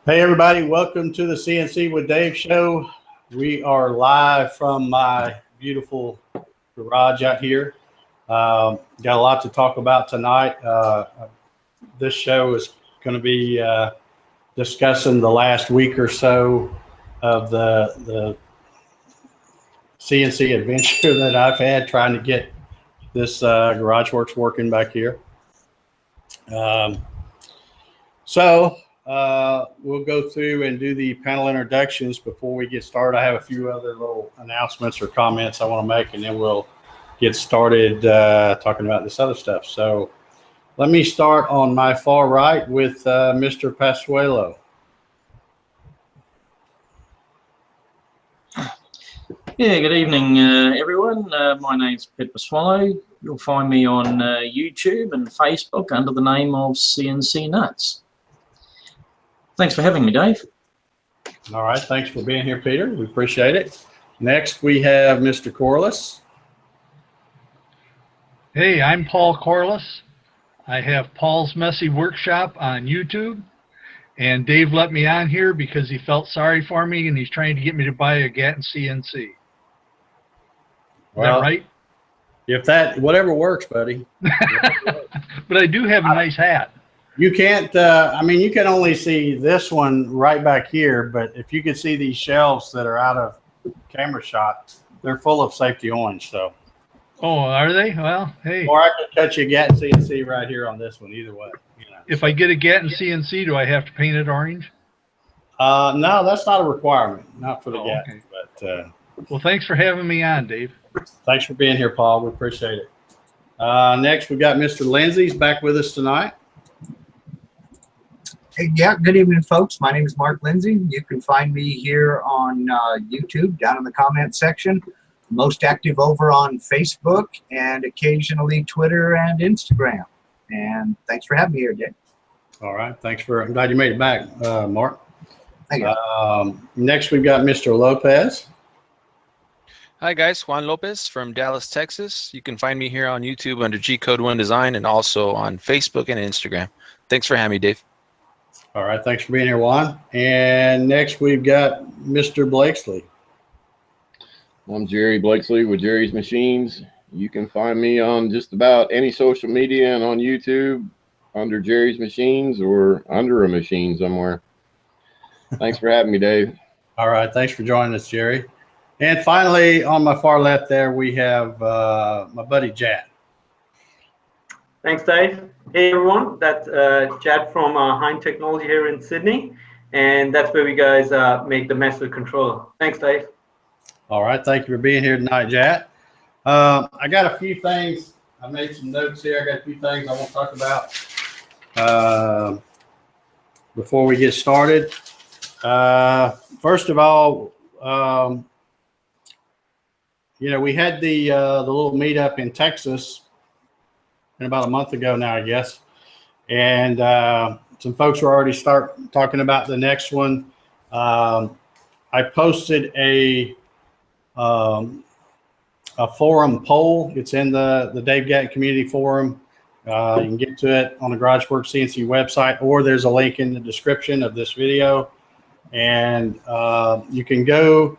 Hey everybody, welcome to the CNC with Dave show. We are live from my beautiful garage out here. Got a lot to talk about tonight. This show is going to be discussing the last week or so of the CNC adventure that I've had trying to get this garage works working back here. We'll go through and do the panel introductions before we get started. I have a few other little announcements or comments I want to make, and then we'll get started talking about this other stuff. So let me start on my far right with Mr. Pasuelo. Yeah, good evening, everyone. My name's Pete Pasuelo. You'll find me on YouTube and Facebook under the name of CNC Nuts. Thanks for having me, Dave. All right, thanks for being here, Peter. We appreciate it. Next, we have Mr. Corliss. Hey, I'm Paul Corliss. I have Paul's Messy Workshop on YouTube, and Dave let me on here because he felt sorry for me, and he's trying to get me to buy a Gatton CNC. Well, is that right? If that, whatever works, buddy. But I do have a nice hat. You can't, I mean, you can only see this one right back here, but if you could see these shelves that are out of camera shot, they're full of safety orange. So. Oh, are they? Well, hey. Or I could cut you a Gatton CNC right here on this one, either way. You know. If I get a Gatton CNC, do I have to paint it orange? No, that's not a requirement, not for the Gatton. Okay. But well, thanks for having me on, Dave. Thanks for being here, Paul. We appreciate it. Next, we got Mr. Lindsay's back with us tonight. Hey, yeah, good evening, folks. My name is Mark Lindsay. You can find me here on YouTube, down in the comment section. Most active over on Facebook and occasionally Twitter and Instagram. And thanks for having me here, Dave. All right, I'm glad you made it back, Mark. Thank you. Next, we've got Mr. Lopez. Hi guys, Juan Lopez from Dallas, Texas. You can find me here on YouTube under G Code 1 Design and also on Facebook and Instagram. Thanks for having me, Dave. All right, thanks for being here, Juan. And next we've got Mr. Blakesley. I'm Jerry Blakesley with Jerry's Machines. You can find me on just about any social media and on YouTube under Jerry's Machines or under a machine somewhere. Thanks for having me, Dave. All right, thanks for joining us, Jerry. And finally, on my far left there, we have my buddy Jad. Thanks, Dave. Hey, everyone. That's Jad from Hein Technology here in Sydney. And that's where we guys make the Masso controller. Thanks, Dave. All right. Thank you for being here tonight, Jad. I got a few things. I made some notes here. I got a few things I want to talk about before we get started. First of all, you know, we had the little meetup in Texas about a month ago now, I guess. And some folks were already talking about the next one. I posted a forum poll. It's in the Dave Gatton Community Forum. You can get to it on the GarageWorks CNC website, or there's a link in the description of this video. And you can go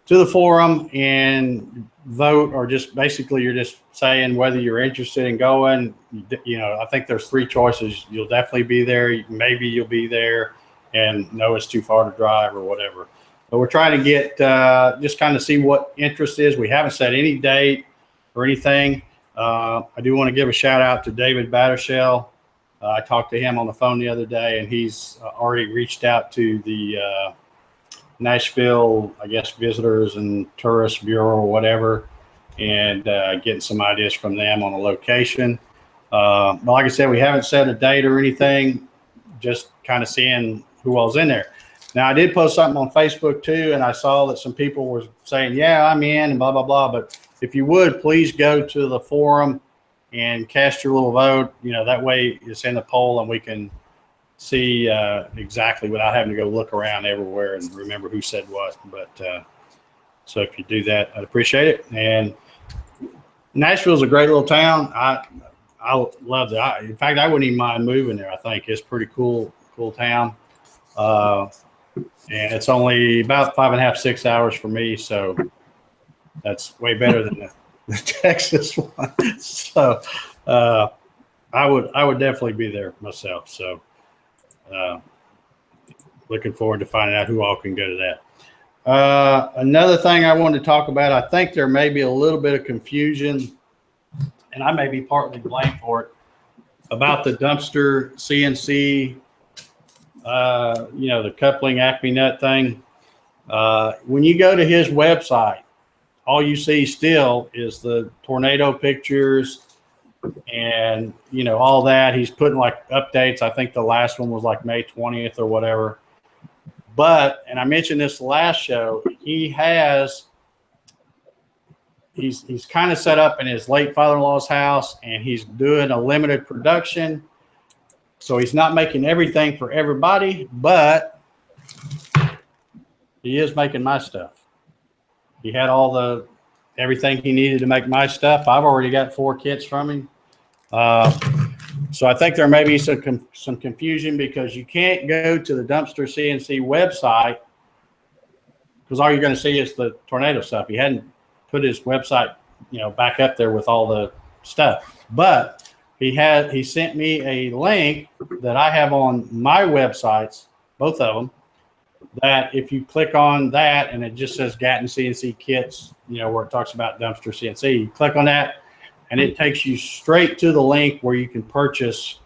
to the forum and vote, or just basically you're just saying whether you're interested in going. You know, I think there's three choices. You'll definitely be there, maybe you'll be there, and no, it's too far to drive or whatever. But we're trying to get just kind of see what interest is. We haven't set any date or anything. I do want to give a shout out to David Battershell. I talked to him on the phone the other day, and he's already reached out to the Nashville, I guess, Visitors and Tourist Bureau or whatever, and getting some ideas from them on a location. But like I said, we haven't set a date or anything, just kind of seeing who all's in there. Now, I did post something on Facebook too, and I saw that some people were saying, yeah, I'm in and blah, blah, blah. But if you would, please go to the forum and cast your little vote. You know, that way it's in the poll and we can see exactly without having to go look around everywhere and remember who said what. But so if you do that, I'd appreciate it. And Nashville's a great little town. I love it. In fact, I wouldn't even mind moving there. I think it's a pretty cool town. And it's only about 5.5, 6 hours for me. So that's way better than the Texas one. So I would definitely be there myself. So looking forward to finding out who all can go to that. Another thing I wanted to talk about, I think there may be a little bit of confusion, and I may be partly blamed for it, about the dumpster CNC, the coupling acme nut thing. When you go to his website, all you see still is the tornado pictures and, all that. He's putting like updates. I think the last one was like May 20th or whatever. But, and I mentioned this last show, he's kind of set up in his late father-in-law's house, and he's doing a limited production. So he's not making everything for everybody, but he is making my stuff. He had everything he needed to make my stuff. I've already got 4 kits from him. So I think there may be some confusion, because you can't go to the Dumpster CNC website, because all you're going to see is the tornado stuff. He hadn't put his website, back up there with all the stuff. But he sent me a link that I have on my websites, both of them, that if you click on that and it just says Gatton CNC kits, where it talks about Dumpster CNC, you click on that and it takes you straight to the link where you can purchase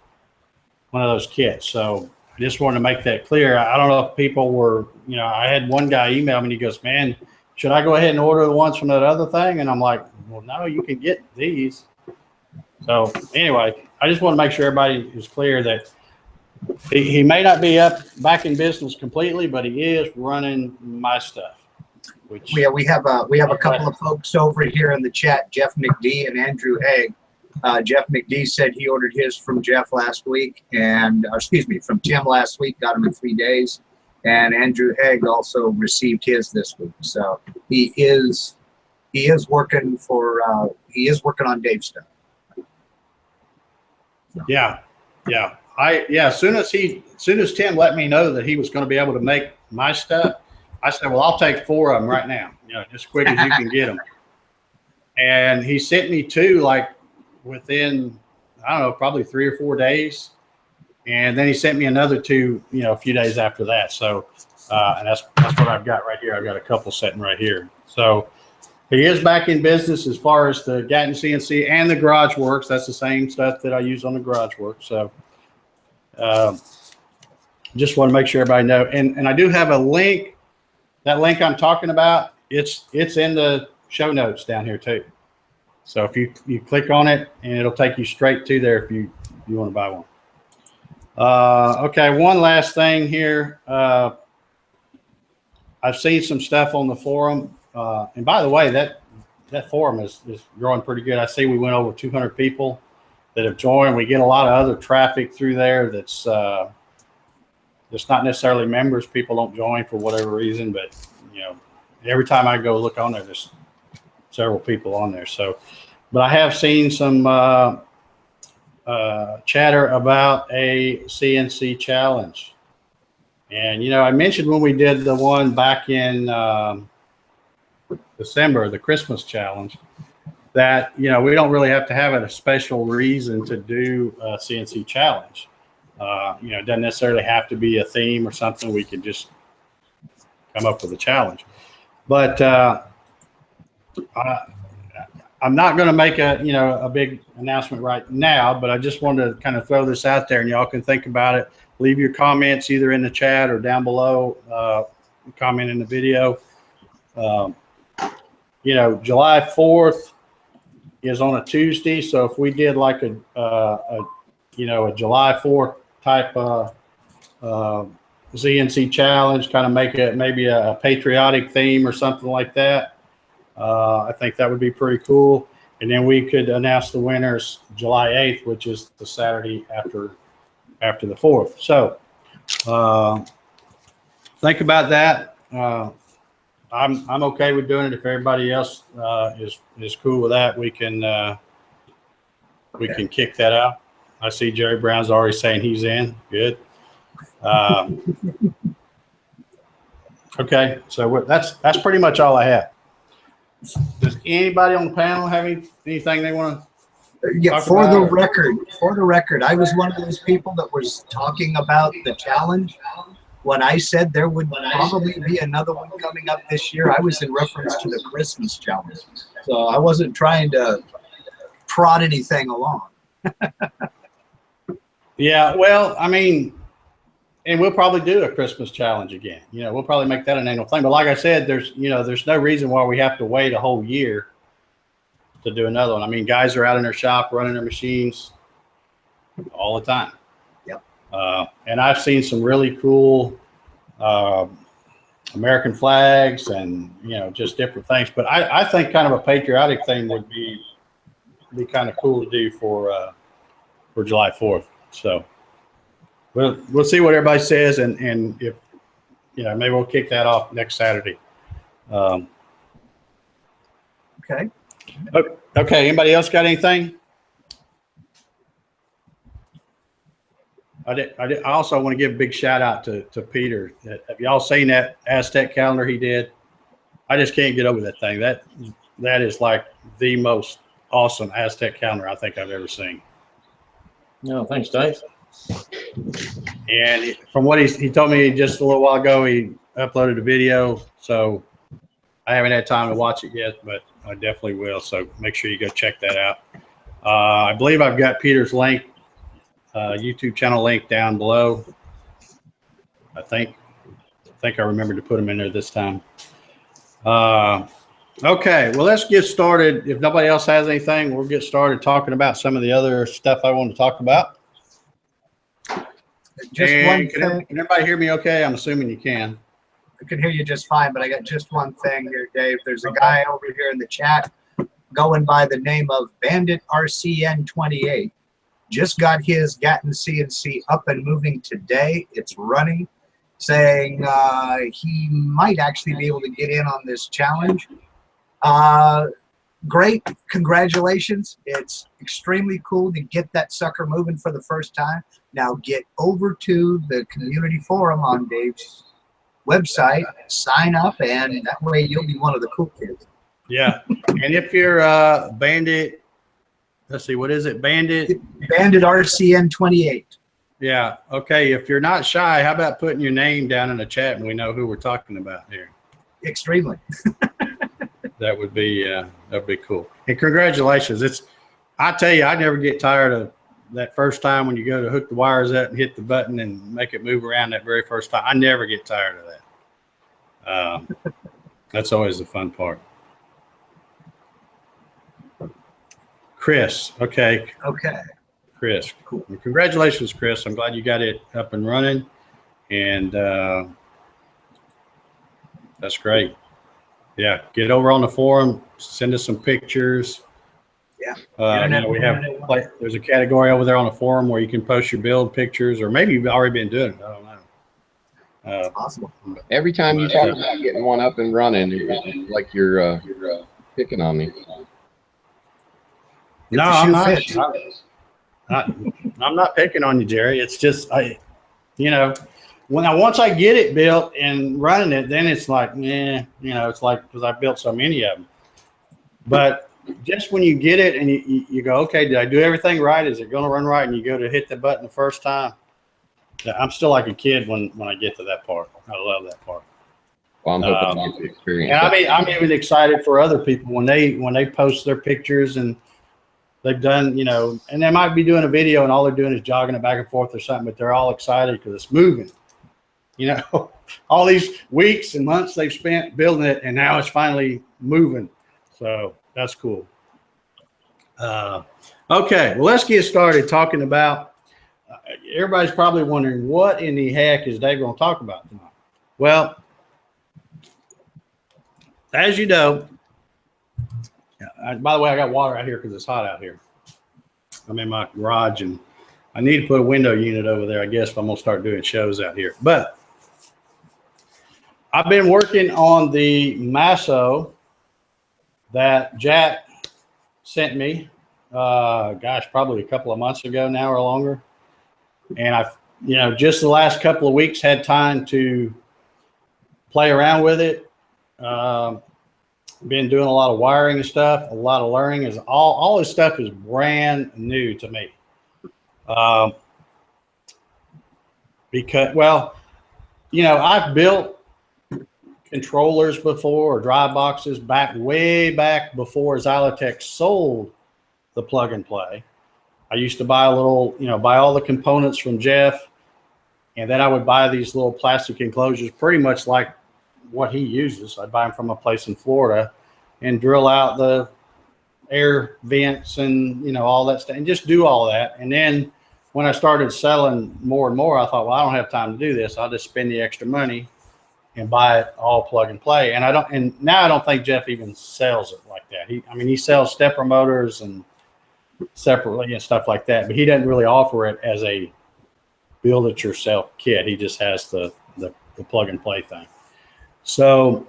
one of those kits. So I just wanted to make that clear. I don't know if people were, I had one guy email me and he goes, "Man, should I go ahead and order the ones from that other thing?" And I'm like, "Well, no, you can get these." So anyway, I just want to make sure everybody is clear that he may not be back in business completely, but he is running my stuff. Which, yeah, we have a couple of folks over here in the chat, Jeff McD and Andrew Haig. Jeff McD said he ordered his from Jeff last week, from Tim last week, got him in 3 days. And Andrew Haig also received his this week. So he is working on Dave's stuff. Yeah. As soon as Tim let me know that he was going to be able to make my stuff, I said, "Well, I'll take 4 of them right now, just as quick as you can get them." And he sent me 2 like within, I don't know, probably 3 or 4 days. And then he sent me another 2, a few days after that. So, and that's what I've got right here. I've got a couple sitting right here. So he is back in business as far as the Gatton CNC and the Garage Works. That's the same stuff that I use on the Garage Works. So just want to make sure everybody know. And I do have a link. That link I'm talking about, it's in the show notes down here too. So if you click on it, and it'll take you straight to there if you want to buy one. Okay, one last thing here. I've seen some stuff on the forum. And by the way, that forum is growing pretty good. I see we went over 200 people that have joined. We get a lot of other traffic through there that's not necessarily members. People don't join for whatever reason, but every time I go look on there, there's several people on there. So, but I have seen some chatter about a CNC challenge. And, I mentioned when we did the one back in December, the Christmas challenge, that, we don't really have to have a special reason to do a CNC challenge. It doesn't necessarily have to be a theme or something. We could just come up with a challenge. But I'm not going to make a big announcement right now, but I just wanted to kind of throw this out there, and y'all can think about it. Leave your comments either in the chat or down below. Comment in the video. July 4th is on a Tuesday, so if we did like a July 4th type CNC challenge, kind of make it maybe a patriotic theme or something like that, I think that would be pretty cool. And then we could announce the winners July 8th, which is the Saturday after the 4th. So think about that. I'm okay with doing it. If everybody else is cool with that, we can kick that out. I see Jerry Brown's already saying he's in. Good. Okay, so that's pretty much all I have. Does anybody on the panel have anything they want to? Yeah, Talk for the about record, I was one of those people that was talking about the challenge. When I said there would probably be another one coming up this year, I was in reference to the Christmas challenge. So I wasn't trying to prod anything along. Yeah, well, I mean, and we'll probably do a Christmas challenge again. You know, we'll probably make that an annual thing. But like I said, there's no reason why we have to wait a whole year to do another one. I mean, guys are out in their shop running their machines all the time. Yep. And I've seen some really cool American flags and, just different things. But I think kind of a patriotic thing would be kind of cool to do for July 4th. So we'll see what everybody says, and if maybe we'll kick that off next Saturday. Okay. Okay. Anybody else got anything? I also want to give a big shout out to Peter. Have y'all seen that Aztec calendar he did? I just can't get over that thing. That is like the most awesome Aztec calendar I think I've ever seen. No, thanks, Dave. And from what he told me just a little while ago, he uploaded a video. So I haven't had time to watch it yet, but I definitely will. So make sure you go check that out. I believe I've got Peter's link, YouTube channel link down below. I think I remembered to put them in there this time. Okay, well, let's get started. If nobody else has anything, we'll get started talking about some of the other stuff I want to talk about. Can everybody hear me okay? I'm assuming you can. I can hear you just fine, but I got just one thing here, Dave. There's a guy over here in the chat going by the name of Bandit RCN28. Just got his Gatton CNC up and moving today. It's running, saying he might actually be able to get in on this challenge. Great. Congratulations. It's extremely cool to get that sucker moving for the first time. Now get over to the community forum on Dave's website, sign up, and that way you'll be one of the cool kids. Yeah. And if you're Bandit, let's see, what is it? Bandit RCN 28. Yeah. Okay. If you're not shy, how about putting your name down in the chat and we know who we're talking about here? Extremely. That would be cool. And congratulations. I tell you, I never get tired of that first time when you go to hook the wires up and hit the button and make it move around that very first time. I never get tired of that. That's always the fun part. Chris. Okay. Okay. Chris. Cool. Well, congratulations, Chris. I'm glad you got it up and running. And that's great. Yeah, get over on the forum, send us some pictures. Yeah. We have there's a category over there on the forum where you can post your build pictures, or maybe you've already been doing it. I don't know. That's possible. Every time you talk about getting one up and running, it's like you're picking on me. No, I'm not. I'm not picking on you, Jerry. It's just once I get it built and running it, then it's like, it's like, because I built so many of them. But just when you get it and you go, okay, did I do everything right? Is it going to run right? And you go to hit the button the first time. I'm still like a kid when I get to that part. I love that part. Well, I'm hoping to get the experience. And I'm even excited for other people when they post their pictures and they've done, and they might be doing a video and all they're doing is jogging it back and forth or something, but they're all excited because it's moving. All these weeks and months they've spent building it, and now it's finally moving. So that's cool. Okay, well, let's get started talking about, everybody's probably wondering, what in the heck is Dave going to talk about tonight? Well, as you know, by the way, I got water out here because it's hot out here. I'm in my garage, and I need to put a window unit over there, I guess, if I'm going to start doing shows out here. But I've been working on the Masso that Jack sent me, probably a couple of months ago now or longer. And you know, just the last couple of weeks had time to play around with it. Been doing a lot of wiring and stuff, a lot of learning. Is all this stuff is brand new to me. Because, well, you know, I've built controllers before or drive boxes way back before Xylotech sold the plug and play. I used to buy buy all the components from Jeff, and then I would buy these little plastic enclosures, pretty much like what he uses. I'd buy them from a place in Florida and drill out the air vents and, you know, all that stuff and just do all that. And then when I started selling more and more, I thought, well, I don't have time to do this. I'll just spend the extra money and buy it all plug and play. And now I don't think Jeff even sells it like that. He sells stepper motors and separately and stuff like that, but he doesn't really offer it as a build it yourself kit. He just has the plug and play thing. So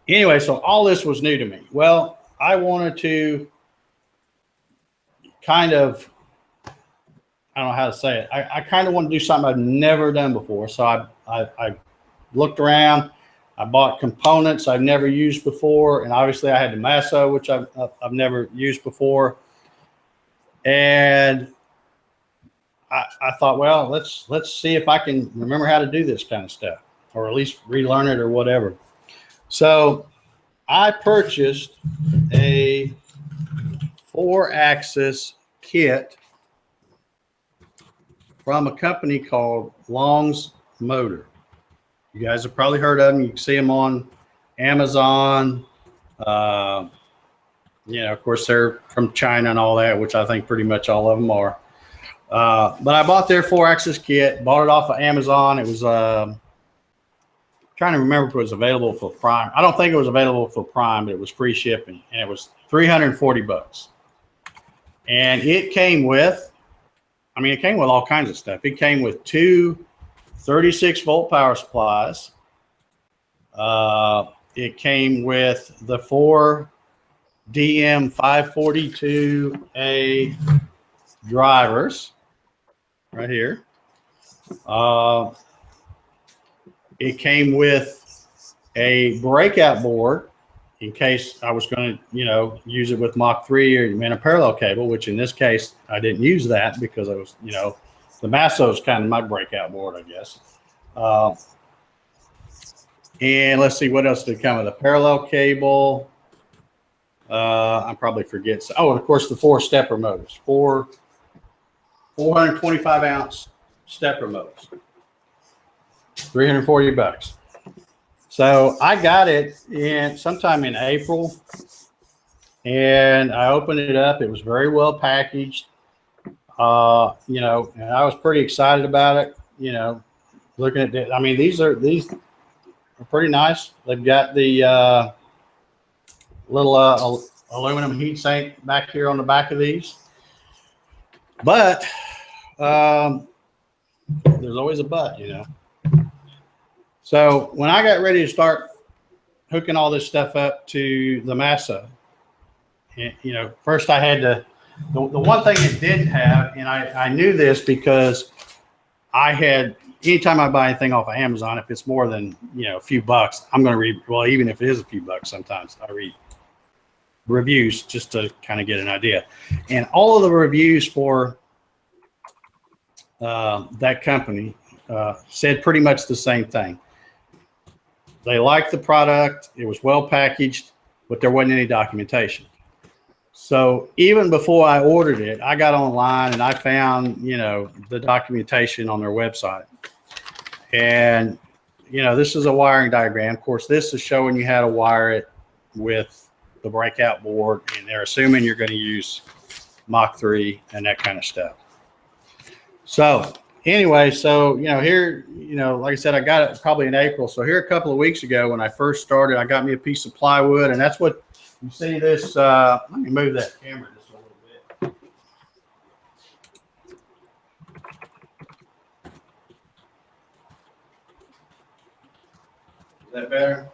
anyway, so all this was new to me. Well, I wanted to kind of, I don't know how to say it. I kind of want to do something I've never done before. So I looked around. I bought components I've never used before, and obviously I had the Masso, which I've never used before. And I thought, well, let's see if I can remember how to do this kind of stuff, or at least relearn it or whatever. So I purchased a 4-axis kit from a company called Long's Motor. You guys have probably heard of them. You can see them on Amazon. You know, of course, they're from China and all that, which I think pretty much all of them are. But I bought their 4-axis kit, bought it off of Amazon. It was trying to remember if it was available for Prime. I don't think it was available for Prime, but it was free shipping, and it was $340. And it came with, it came with all kinds of stuff. It came with 2 36-volt power supplies. It came with the 4 DM542A drivers right here. It came with a breakout board in case I was going to, use it with Mach 3 or a parallel cable, which in this case I didn't use that because I was, the Masso is kind of my breakout board, I guess. And let's see, what else did come with? A parallel cable. I probably forget. Oh, and of course the 4 stepper motors, 425 ounce stepper motors, $340. So I got it sometime in April, and I opened it up. It was very well packaged. And I was pretty excited about it. Looking at it, these are pretty nice. They've got the little aluminum heat sink back here on the back of these, but there's always a but, So when I got ready to start hooking all this stuff up to the Masso, first I had to, the one thing it didn't have, and I knew this because I had, anytime I buy anything off of Amazon, if it's more than, a few bucks, I'm going to read, well, even if it is a few bucks, sometimes I read reviews just to kind of get an idea. And all of the reviews for that company said pretty much the same thing. They liked the product. It was well packaged, but there wasn't any documentation. So even before I ordered it, I got online and I found, the documentation on their website. And, this is a wiring diagram. Of course, this is showing you how to wire it with the breakout board, and they're assuming you're going to use Mach 3 and that kind of stuff. So anyway, here, like I said, I got it probably in April. So here a couple of weeks ago when I first started, I got me a piece of plywood, and that's what you see this. Let me move that camera just a little bit. Is that better?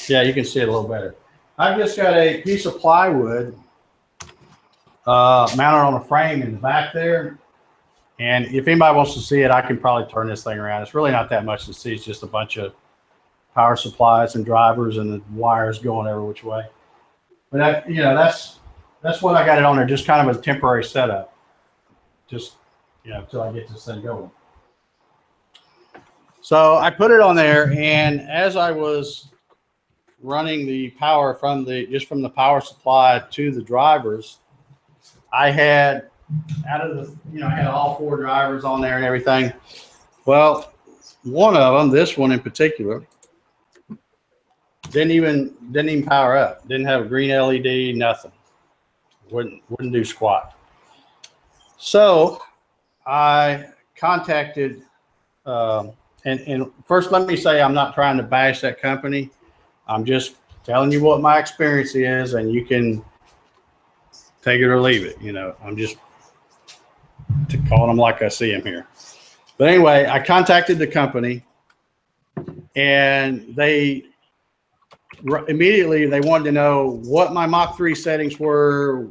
Yeah, you can see it a little better. I've just got a piece of plywood mounted on a frame in the back there. And if anybody wants to see it, I can probably turn this thing around. It's really not that much to see. It's just a bunch of power supplies and drivers and the wires going every which way. But that's what I got it on there, just kind of a temporary setup. Just, until I get this thing going. So I put it on there, and as I was running the power from the power supply to the drivers, I had I had all 4 drivers on there and everything. Well, one of them, this one in particular, didn't even power up. Didn't have a green LED, nothing. Wouldn't do squat. So I contacted, and first let me say I'm not trying to bash that company. I'm just telling you what my experience is, and you can take it or leave it. I'm just calling them like I see them here. But anyway, I contacted the company, and they immediately wanted to know what my Mach 3 settings were.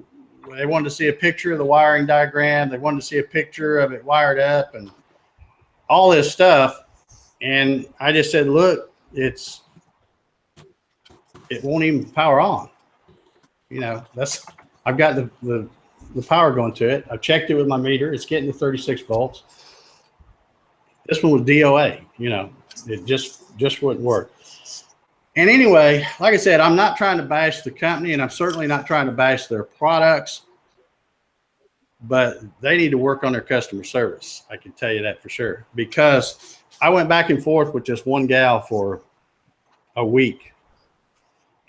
They wanted to see a picture of the wiring diagram. They wanted to see a picture of it wired up and all this stuff. And I just said, look, it won't even power on. I've got the power going to it. I've checked it with my meter. It's getting to 36 volts. This one was DOA. It just wouldn't work. And anyway, like I said, I'm not trying to bash the company, and I'm certainly not trying to bash their products, but they need to work on their customer service. I can tell you that for sure, because I went back and forth with just one gal for a week,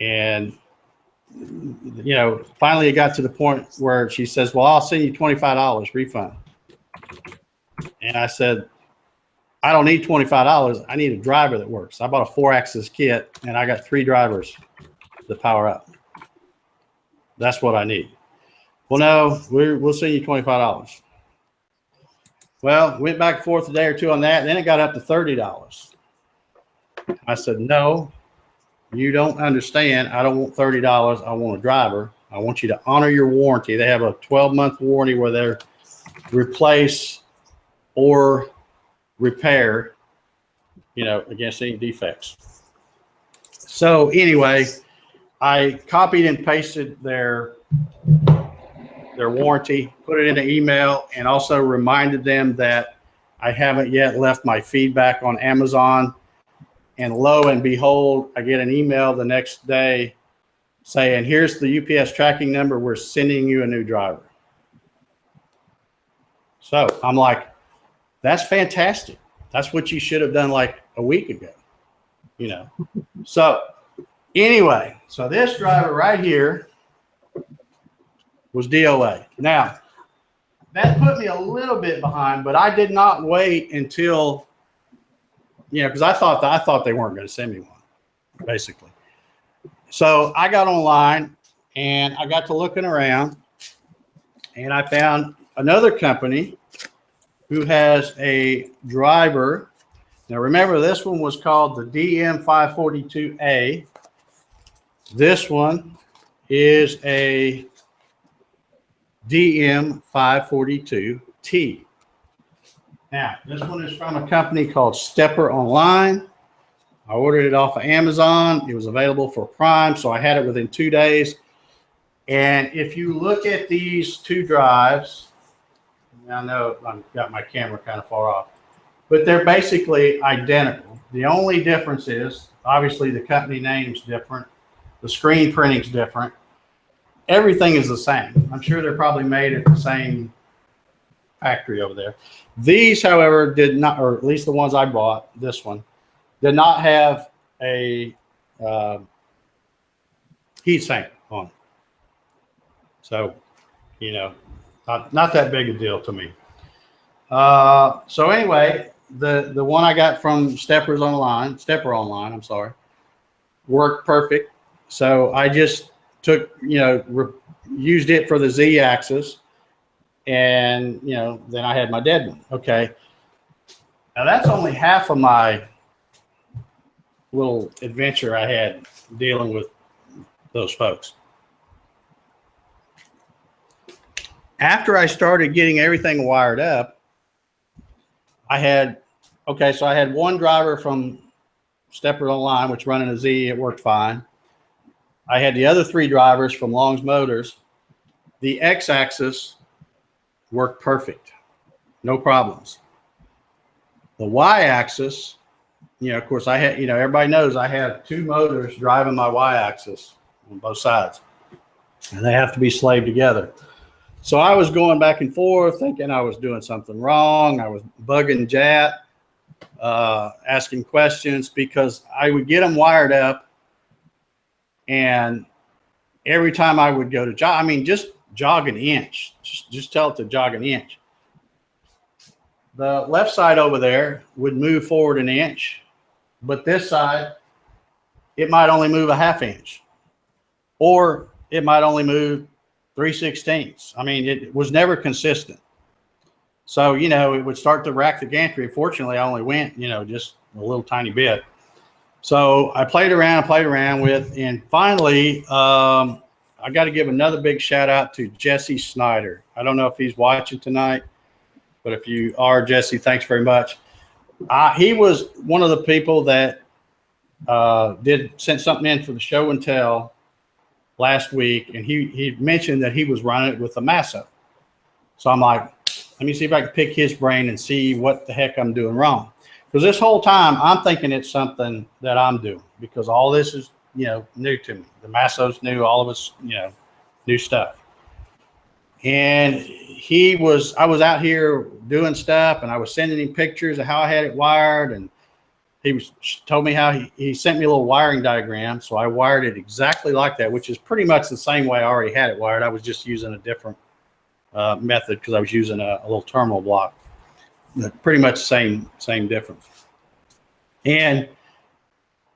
and finally it got to the point where she says, well, I'll send you $25 refund. And I said, I don't need $25. I need a driver that works. I bought a 4-axis kit, and I got 3 drivers to power up. That's what I need. Well, no, we'll send you $25. Well, went back and forth a day or two on that, and then it got up to $30. I said, no, you don't understand. I don't want $30. I want a driver. I want you to honor your warranty. They have a 12-month warranty where they replace or repair, against any defects. So anyway, I copied and pasted their warranty, put it in an email, and also reminded them that I haven't yet left my feedback on Amazon. And lo and behold, I get an email the next day saying, here's the UPS tracking number. We're sending you a new driver. So I'm like, that's fantastic. That's what you should have done like a week ago, So anyway, so this driver right here was DOA. Now, that put me a little bit behind, but I did not wait until, because I thought they weren't going to send me one, basically. So I got online, and I got to looking around, and I found another company who has a driver. Now remember, this one was called the DM542A. This one is a DM542T. Now, this one is from a company called Stepper Online. I ordered it off of Amazon. It was available for Prime, so I had it within 2 days. And if you look at these 2 drives, I know I've got my camera kind of far off, but they're basically identical. The only difference is, obviously, the company name's different. The screen printing's different. Everything is the same. I'm sure they're probably made at the same factory over there. These, however, did not, or at least the ones I bought, this one, did not have a heat sink on it. So, not that big a deal to me. So anyway, the one I got from Stepper Online, worked perfect. So I just took, used it for the Z-axis, and then I had my dead one. Okay. Now that's only half of my little adventure I had dealing with those folks. After I started getting everything wired up, I had, okay, so I had one driver from Steppers Online, which running a Z, it worked fine. I had the other 3 drivers from Long's Motors. The X-axis worked perfect, no problems. The Y-axis, you know, of course I had, you know, everybody knows I have 2 motors driving my Y-axis on both sides, and they have to be slaved together. So I was going back and forth thinking I was doing something wrong. I was bugging Jat, asking questions, because I would get them wired up, and every time I would go to jog, I mean, just jog an inch, just tell it to jog an inch. The left side over there would move forward an inch, but this side, it might only move a half inch, or it might only move 3/16. I mean, it was never consistent. So, you know, it would start to rack the gantry. Fortunately, I only went, you know, just a little tiny bit. So I played around with, and finally, I got to give another big shout out to Jesse Snyder. I don't know if he's watching tonight, but if you are, Jesse, thanks very much. He was one of the people that sent something in for the show and tell last week, and he mentioned that he was running it with a Masso. So I'm like, let me see if I can pick his brain and see what the heck I'm doing wrong. Because this whole time I'm thinking it's something that I'm doing, because all this is, you know, new to me. The Masso's new, all of us, you know, new stuff. And I was out here doing stuff, and I was sending him pictures of how I had it wired, and he told me how he sent me a little wiring diagram. So I wired it exactly like that, which is pretty much the same way I already had it wired. I was just using a different method, because I was using a little terminal block, but pretty much same difference. And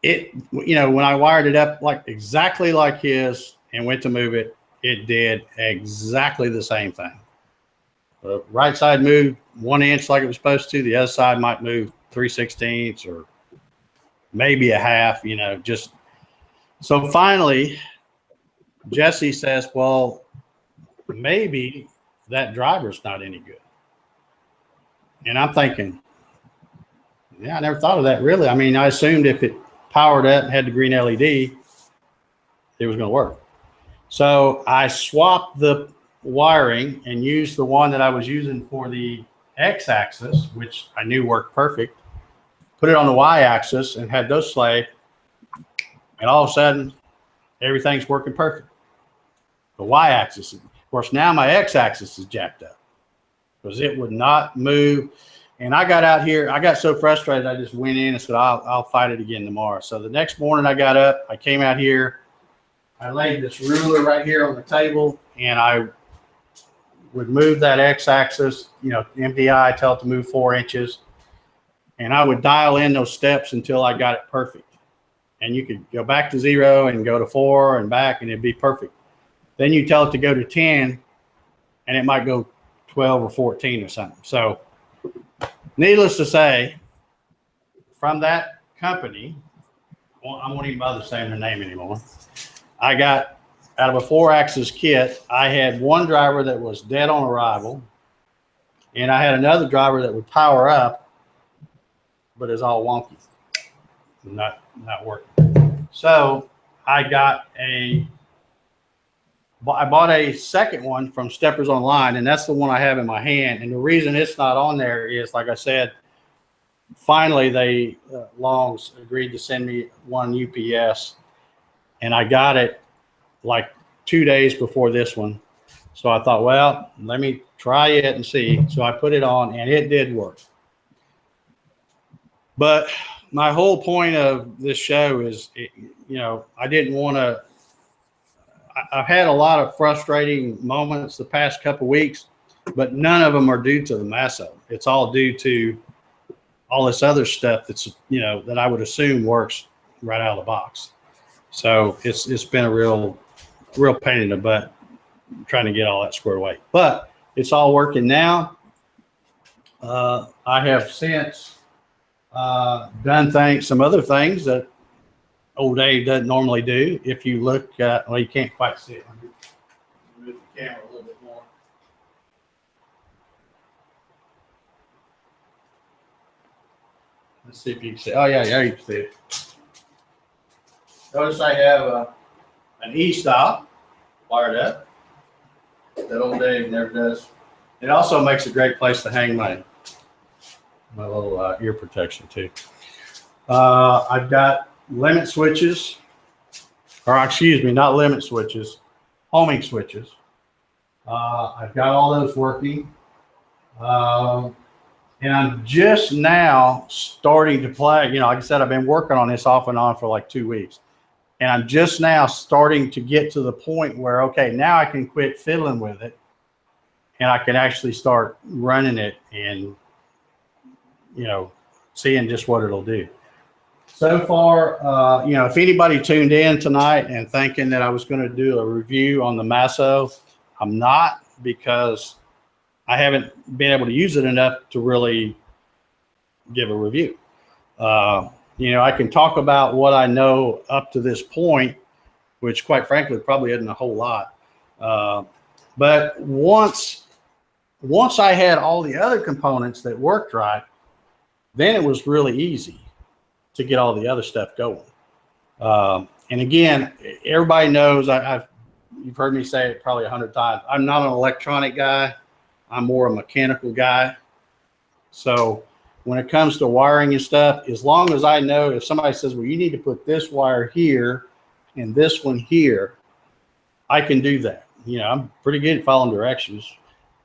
it, you know, when I wired it up like exactly like his and went to move it, it did exactly the same thing. The right side moved 1 inch like it was supposed to. The other side might move 3/16 or maybe a half, you know, just. So finally, Jesse says, well, maybe that driver's not any good. And I'm thinking, yeah, I never thought of that, really. I mean, I assumed if it powered up and had the green LED, it was going to work. So I swapped the wiring and used the one that I was using for the X-axis, which I knew worked perfect, put it on the Y-axis and had those slaved, and all of a sudden, everything's working perfect. The Y-axis, of course, now my X-axis is jacked up because it would not move. And I got out here, I got so frustrated, I just went in and said, I'll fight it again tomorrow. So the next morning I got up, I came out here, I laid this ruler right here on the table, and I would move that X-axis, you know, MDI, tell it to move 4 inches, and I would dial in those steps until I got it perfect. And you could go back to 0 and go to 4 and back, and it'd be perfect. Then you tell it to go to 10, and it might go 12 or 14 or something. So needless to say, from that company, well, I won't even bother saying their name anymore. I got, out of a 4-axis kit, I had one driver that was dead on arrival, and I had another driver that would power up, but is all wonky, not working. So I bought a second one from Steppers Online, and that's the one I have in my hand. And the reason it's not on there is, like I said, finally they Longs agreed to send me one UPS, and I got it like 2 days before this one. So I thought, well, let me try it and see. So I put it on, and it did work. But my whole point of this show is, you know, I didn't want to. I've had a lot of frustrating moments the past couple of weeks, but none of them are due to the Masso. It's all due to all this other stuff that's, you know, that I would assume works right out of the box. So it's been a real pain in the butt trying to get all that squared away. But it's all working now. I have since done some other things that old Dave doesn't normally do. If you look at, well, you can't quite see it. Move the camera a little bit more. Let's see if you can see. Oh, yeah, you can see it. Notice I have an E-stop wired up. That old Dave never does. It also makes a great place to hang my little ear protection too. I've got limit switches, or excuse me, not limit switches, homing switches. I've got all those working. And I'm just now starting to play. You know, like I said, I've been working on this off and on for like 2 weeks. And I'm just now starting to get to the point where, okay, now I can quit fiddling with it and I can actually start running it and, you know, seeing just what it'll do. So far, you know, if anybody tuned in tonight and thinking that I was going to do a review on the Masso, I'm not, because I haven't been able to use it enough to really give a review. You know, I can talk about what I know up to this point, which quite frankly probably isn't a whole lot. But once I had all the other components that worked right, then it was really easy to get all the other stuff going. And again, everybody knows, you've heard me say it probably 100 times, I'm not an electronic guy. I'm more a mechanical guy. So when it comes to wiring and stuff, as long as I know, if somebody says, well, you need to put this wire here and this one here, I can do that. You know, I'm pretty good at following directions,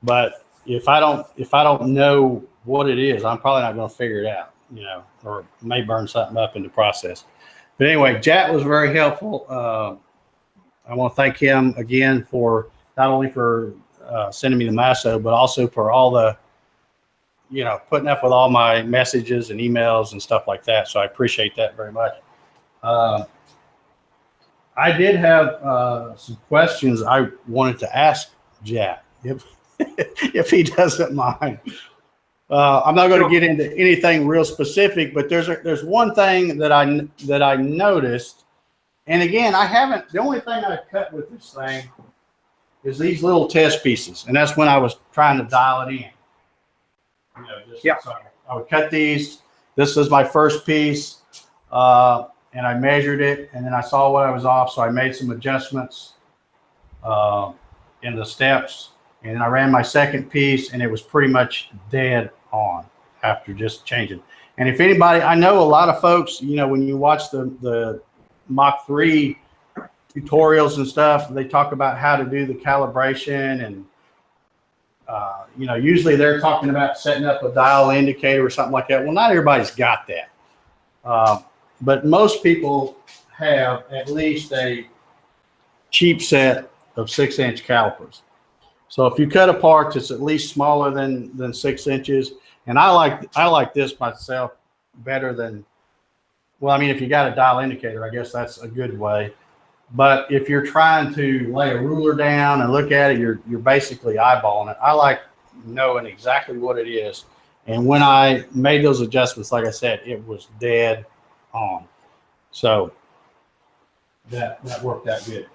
but if I don't know what it is, I'm probably not going to figure it out, you know, or may burn something up in the process. But anyway, Jack was very helpful. I want to thank him again for not only for sending me the Masso, but also for all the, you know, putting up with all my messages and emails and stuff like that. So I appreciate that very much. I did have some questions I wanted to ask Jack, if he doesn't mind. I'm not going to get into anything real specific, but there's one thing that I noticed, and again, the only thing I cut with this thing is these little test pieces, and that's when I was trying to dial it in. You know, so I would cut these. This is my first piece, and I measured it, and then I saw what I was off, so I made some adjustments in the steps, and then I ran my second piece, and it was pretty much dead on after just changing. And if anybody, I know a lot of folks, you know, when you watch the Mach 3 tutorials and stuff, they talk about how to do the calibration, and you know, usually they're talking about setting up a dial indicator or something like that. Well, not everybody's got that, but most people have at least a cheap set of 6-inch calipers. So if you cut a part that's at least smaller than 6 inches, and I like this myself better than, well, I mean, if you got a dial indicator, I guess that's a good way. But if you're trying to lay a ruler down and look at it, you're basically eyeballing it. I like knowing exactly what it is. And when I made those adjustments, like I said, it was dead on. So that worked out good.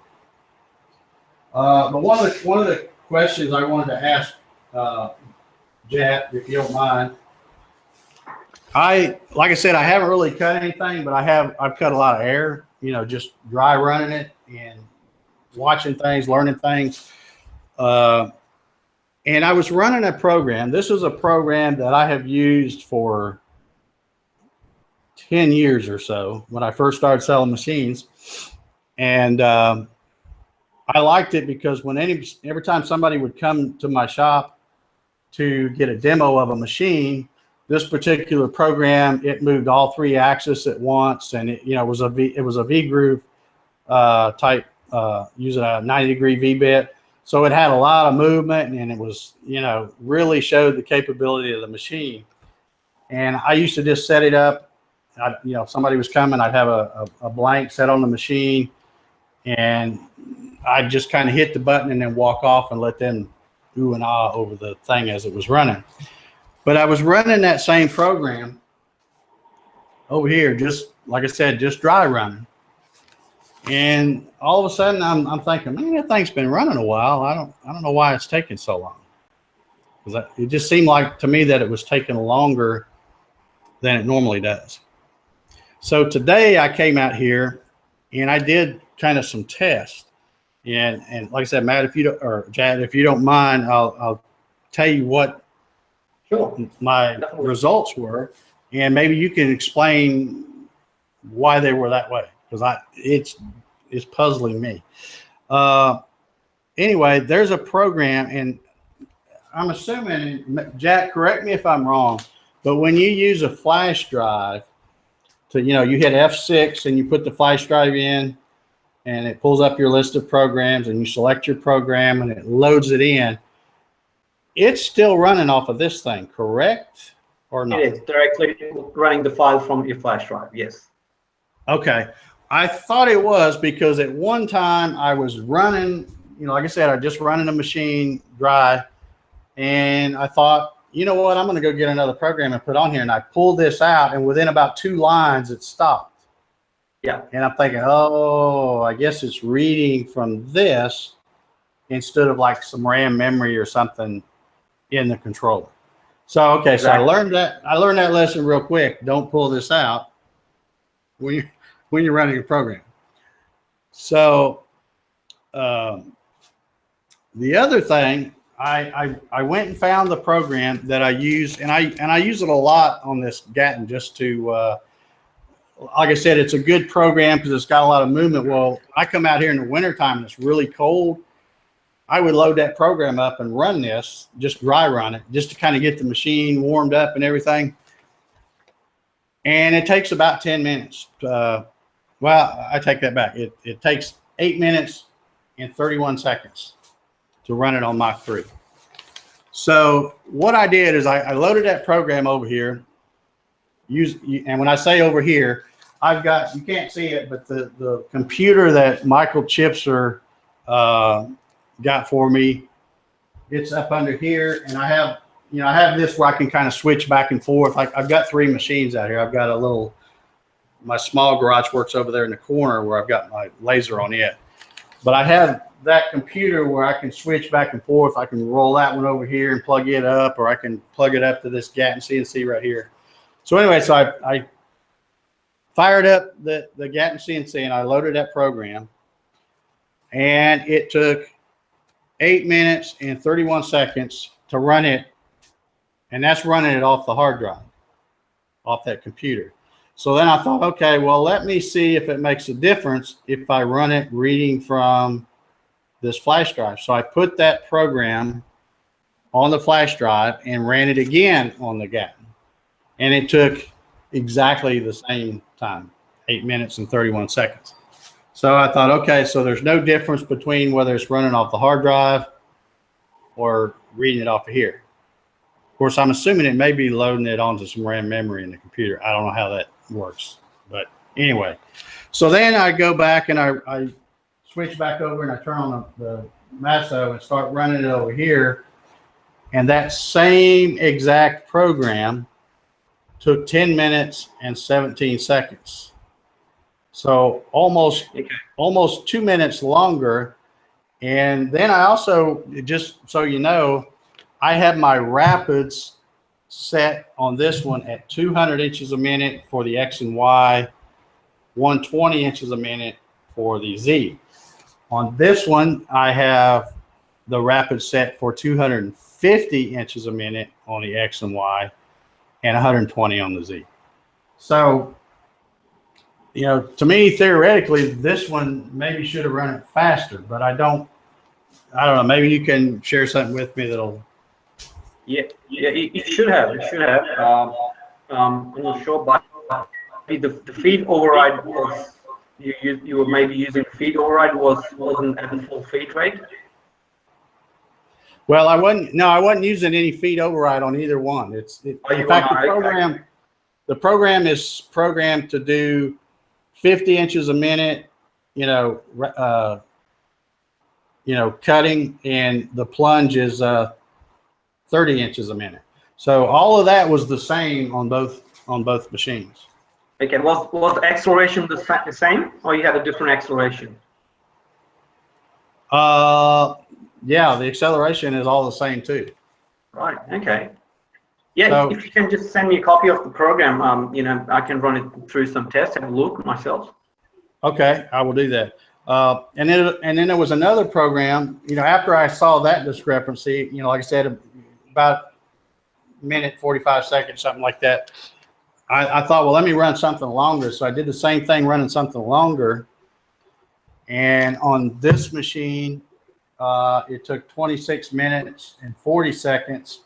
But one of the questions I wanted to ask Jack, if you don't mind, like I said, I haven't really cut anything, but I've cut a lot of air, you know, just dry running it and watching things, learning things. And I was running a program. This is a program that I have used for 10 years or so when I first started selling machines. And I liked it because every time somebody would come to my shop to get a demo of a machine, this particular program, it moved all 3 axes at once, and it was a V groove type, using a 90-degree V bit. So it had a lot of movement, and it was, you know, really showed the capability of the machine. And I used to just set it up. You know, if somebody was coming, I'd have a blank set on the machine, and I'd just kind of hit the button and then walk off and let them ooh and ah over the thing as it was running. But I was running that same program over here, just like I said, just dry running. And all of a sudden I'm thinking, man, that thing's been running a while. I don't know why it's taking so long. Because it just seemed like to me that it was taking longer than it normally does. So today I came out here and I did kind of some tests. And like I said, Matt, if you don't, or Chad, if you don't mind, I'll tell you what my results were, and maybe you can explain why they were that way, because it's puzzling me. Anyway, there's a program, and I'm assuming, Jack, correct me if I'm wrong, but when you use a flash drive to, you hit F6 and you put the flash drive in, and it pulls up your list of programs, and you select your program, and it loads it in. It's still running off of this thing, correct or not? It is directly running the file from your flash drive, yes. Okay. I thought it was, because at one time I was running, like I said, I just running a machine dry, and I thought, you know what, I'm going to go get another program and put on here. And I pulled this out, and within about 2 lines, it stopped. Yeah. And I'm thinking, oh, I guess it's reading from this instead of like some RAM memory or something in the controller. So, okay, Exactly. so I learned that lesson real quick. Don't pull this out when you're running a program. So, the other thing, I went and found the program that I use, and I use it a lot on this Gatton, just to like I said, it's a good program because it's got a lot of movement. Well, I come out here in the wintertime and it's really cold. I would load that program up and run this, just dry run it, just to kind of get the machine warmed up and everything. And it takes about 10 minutes. Well, I take that back. It takes 8 minutes and 31 seconds to run it on Mach 3. So what I did is I loaded that program over here. And when I say over here, I've got, you can't see it, but the computer that Michael Chipser got for me, it's up under here, and I have this where I can kind of switch back and forth. Like, I've got 3 machines out here. I've got my small garage works over there in the corner where I've got my laser on it. But I have that computer where I can switch back and forth. I can roll that one over here and plug it up, or I can plug it up to this Gatton CNC right here. So anyway, so I fired up the Gatton CNC, and I loaded that program, and it took 8 minutes and 31 seconds to run it, and that's running it off the hard drive, off that computer. So then I thought, okay, well, let me see if it makes a difference if I run it reading from this flash drive. So I put that program on the flash drive and ran it again on the Gatton. And it took exactly the same time, 8 minutes and 31 seconds. So I thought, okay, so there's no difference between whether it's running off the hard drive or reading it off of here. Of course, I'm assuming it may be loading it onto some RAM memory in the computer. I don't know how that works. But anyway, so then I go back and I switch back over and I turn on the Masso and start running it over here. And that same exact program took 10 minutes and 17 seconds. So almost 2 minutes longer. And then I also, just so you know, I have my rapids set on this one at 200 inches a minute for the X and Y, 120 inches a minute for the Z. On this one, I have the rapid set for 250 inches a minute on the X and Y, and 120 on the Z. So, to me, theoretically, this one maybe should have run it faster, but I don't know. Maybe you can share something with me that'll. Yeah, it should have. It should have. I'm not sure, but the feed override was you were maybe using feed override wasn't at the full feed rate. Well, I wasn't using any feed override on either one. In fact, the program is programmed to do 50 inches a minute, cutting, and the plunge is 30 inches a minute. So all of that was the same on both machines. Okay, was the acceleration the same, or you had a different acceleration? Yeah, the acceleration is all the same too. Right. Okay. Yeah, So- if you can just send me a copy of the program, you know, I can run it through some tests, have a look myself. Okay, I will do that. And then there was another program, you know, after I saw that discrepancy, you know, like I said, about minute 45 seconds, something like that. I thought, well, let me run something longer. So I did the same thing, running something longer. And on this machine, it took 26 minutes and 40 seconds.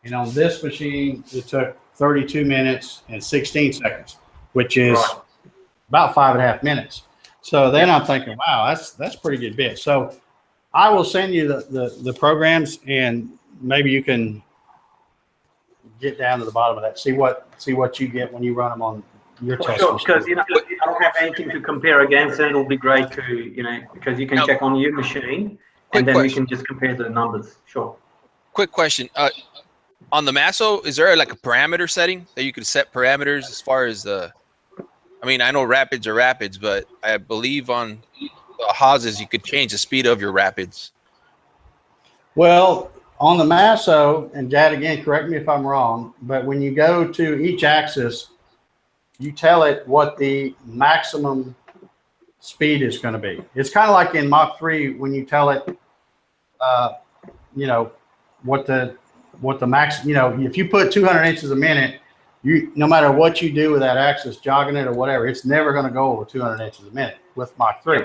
And on this machine, it took 32 minutes and 16 seconds, which is Right. about 5.5 minutes. So then I'm thinking, wow, that's pretty good bit. So I will send you the programs, and maybe you can get down to the bottom of that. See what you get when you run them on your For test sure, machine. because, you know, I don't have anything to compare against, and it'll be great to, you know, because you can Now, check on your machine, quick and then we question. can just compare the numbers. Sure. Quick question. On the Masso, is there like a parameter setting that you could set parameters as far as the? I mean, I know rapids are rapids, but I believe on the Haas's you could change the speed of your rapids. Well, on the Masso, and Jad, again, correct me if I'm wrong, but when you go to each axis, you tell it what the maximum speed is going to be. It's kind of like in Mach 3 when you tell it, you know, what the max, you know, if you put 200 inches a minute, no matter what you do with that axis, jogging it or whatever, it's never going to go over 200 inches a minute with Mach 3.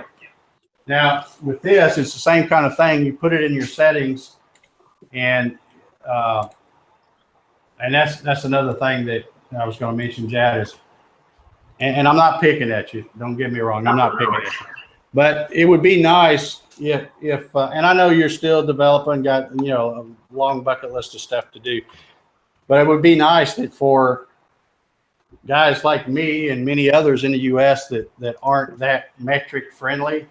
Now, with this, it's the same kind of thing. You put it in your settings, and that's another thing that I was going to mention, Jad, is, and I'm not picking at you. Don't get me wrong. I'm not picking at you. But it would be nice if and I know you're still developing, got, you know, a long bucket list of stuff to do, but it would be nice that for guys like me and many others in the U.S. that aren't that metric friendly,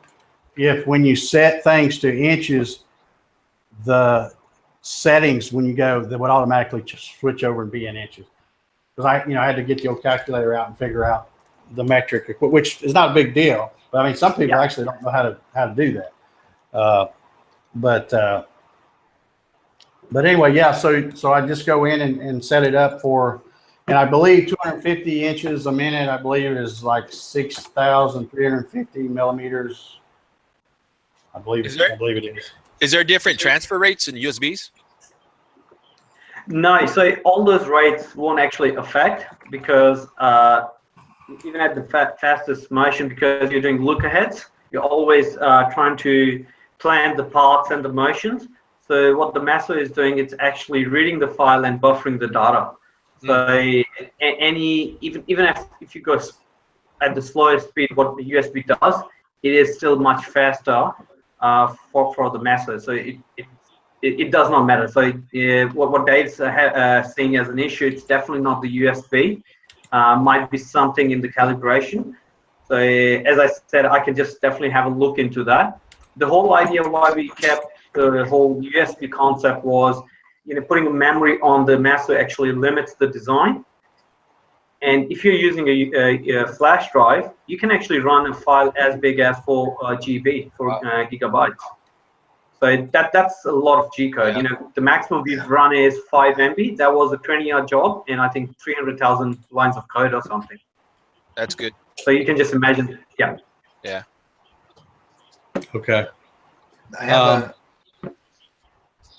if when you set things to inches, the settings when you go, that would automatically switch over and be in inches. Because I had to get the old calculator out and figure out the metric, which is not a big deal. But I mean, some people actually don't know how to do that. But anyway, yeah. So I just go in and set it up for, and I believe 250 inches a minute, I believe is like 6,350 millimeters. I believe it is. Is there different transfer rates in USBs? No, so all those rates won't actually affect, because even at the fastest motion, because you're doing look aheads, you're always trying to plan the paths and the motions. So what the Masso is doing, it's actually reading the file and buffering the data. So even if you go at the slowest speed, what the USB does, it is still much faster for the Masso. So it does not matter. So what Dave's seeing as an issue, it's definitely not the USB. Might be something in the calibration. So as I said, I can just definitely have a look into that. The whole idea why we kept the whole USB concept was, you know, putting a memory on the Masso actually limits the design. And if you're using a flash drive, you can actually run a file as big as 4 GB, 4 gigabytes. So that's a lot of G code. You know, the maximum we've run is 5 MB. That was a 20-hour job, and I think 300,000 lines of code or something. That's good. So you can just imagine, yeah. Yeah. Okay. I have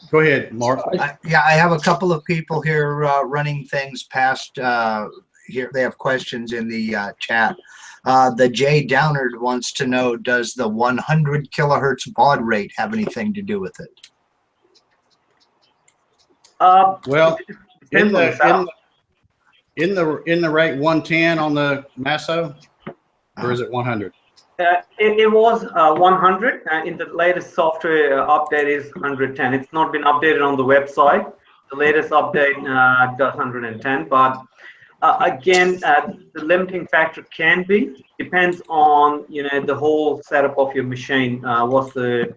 Go ahead, Mark. I have a couple of people here running things past here. They have questions in the chat. The Jay Downard wants to know, does the 100 kilohertz baud rate have anything to do with it? Well, in depends on the sound. the rate 110 on the Masso, or is it 100? It was 100. In the latest software update is 110. It's not been updated on the website. The latest update does 110, but again, the limiting factor depends on, you know, the whole setup of your machine. What's the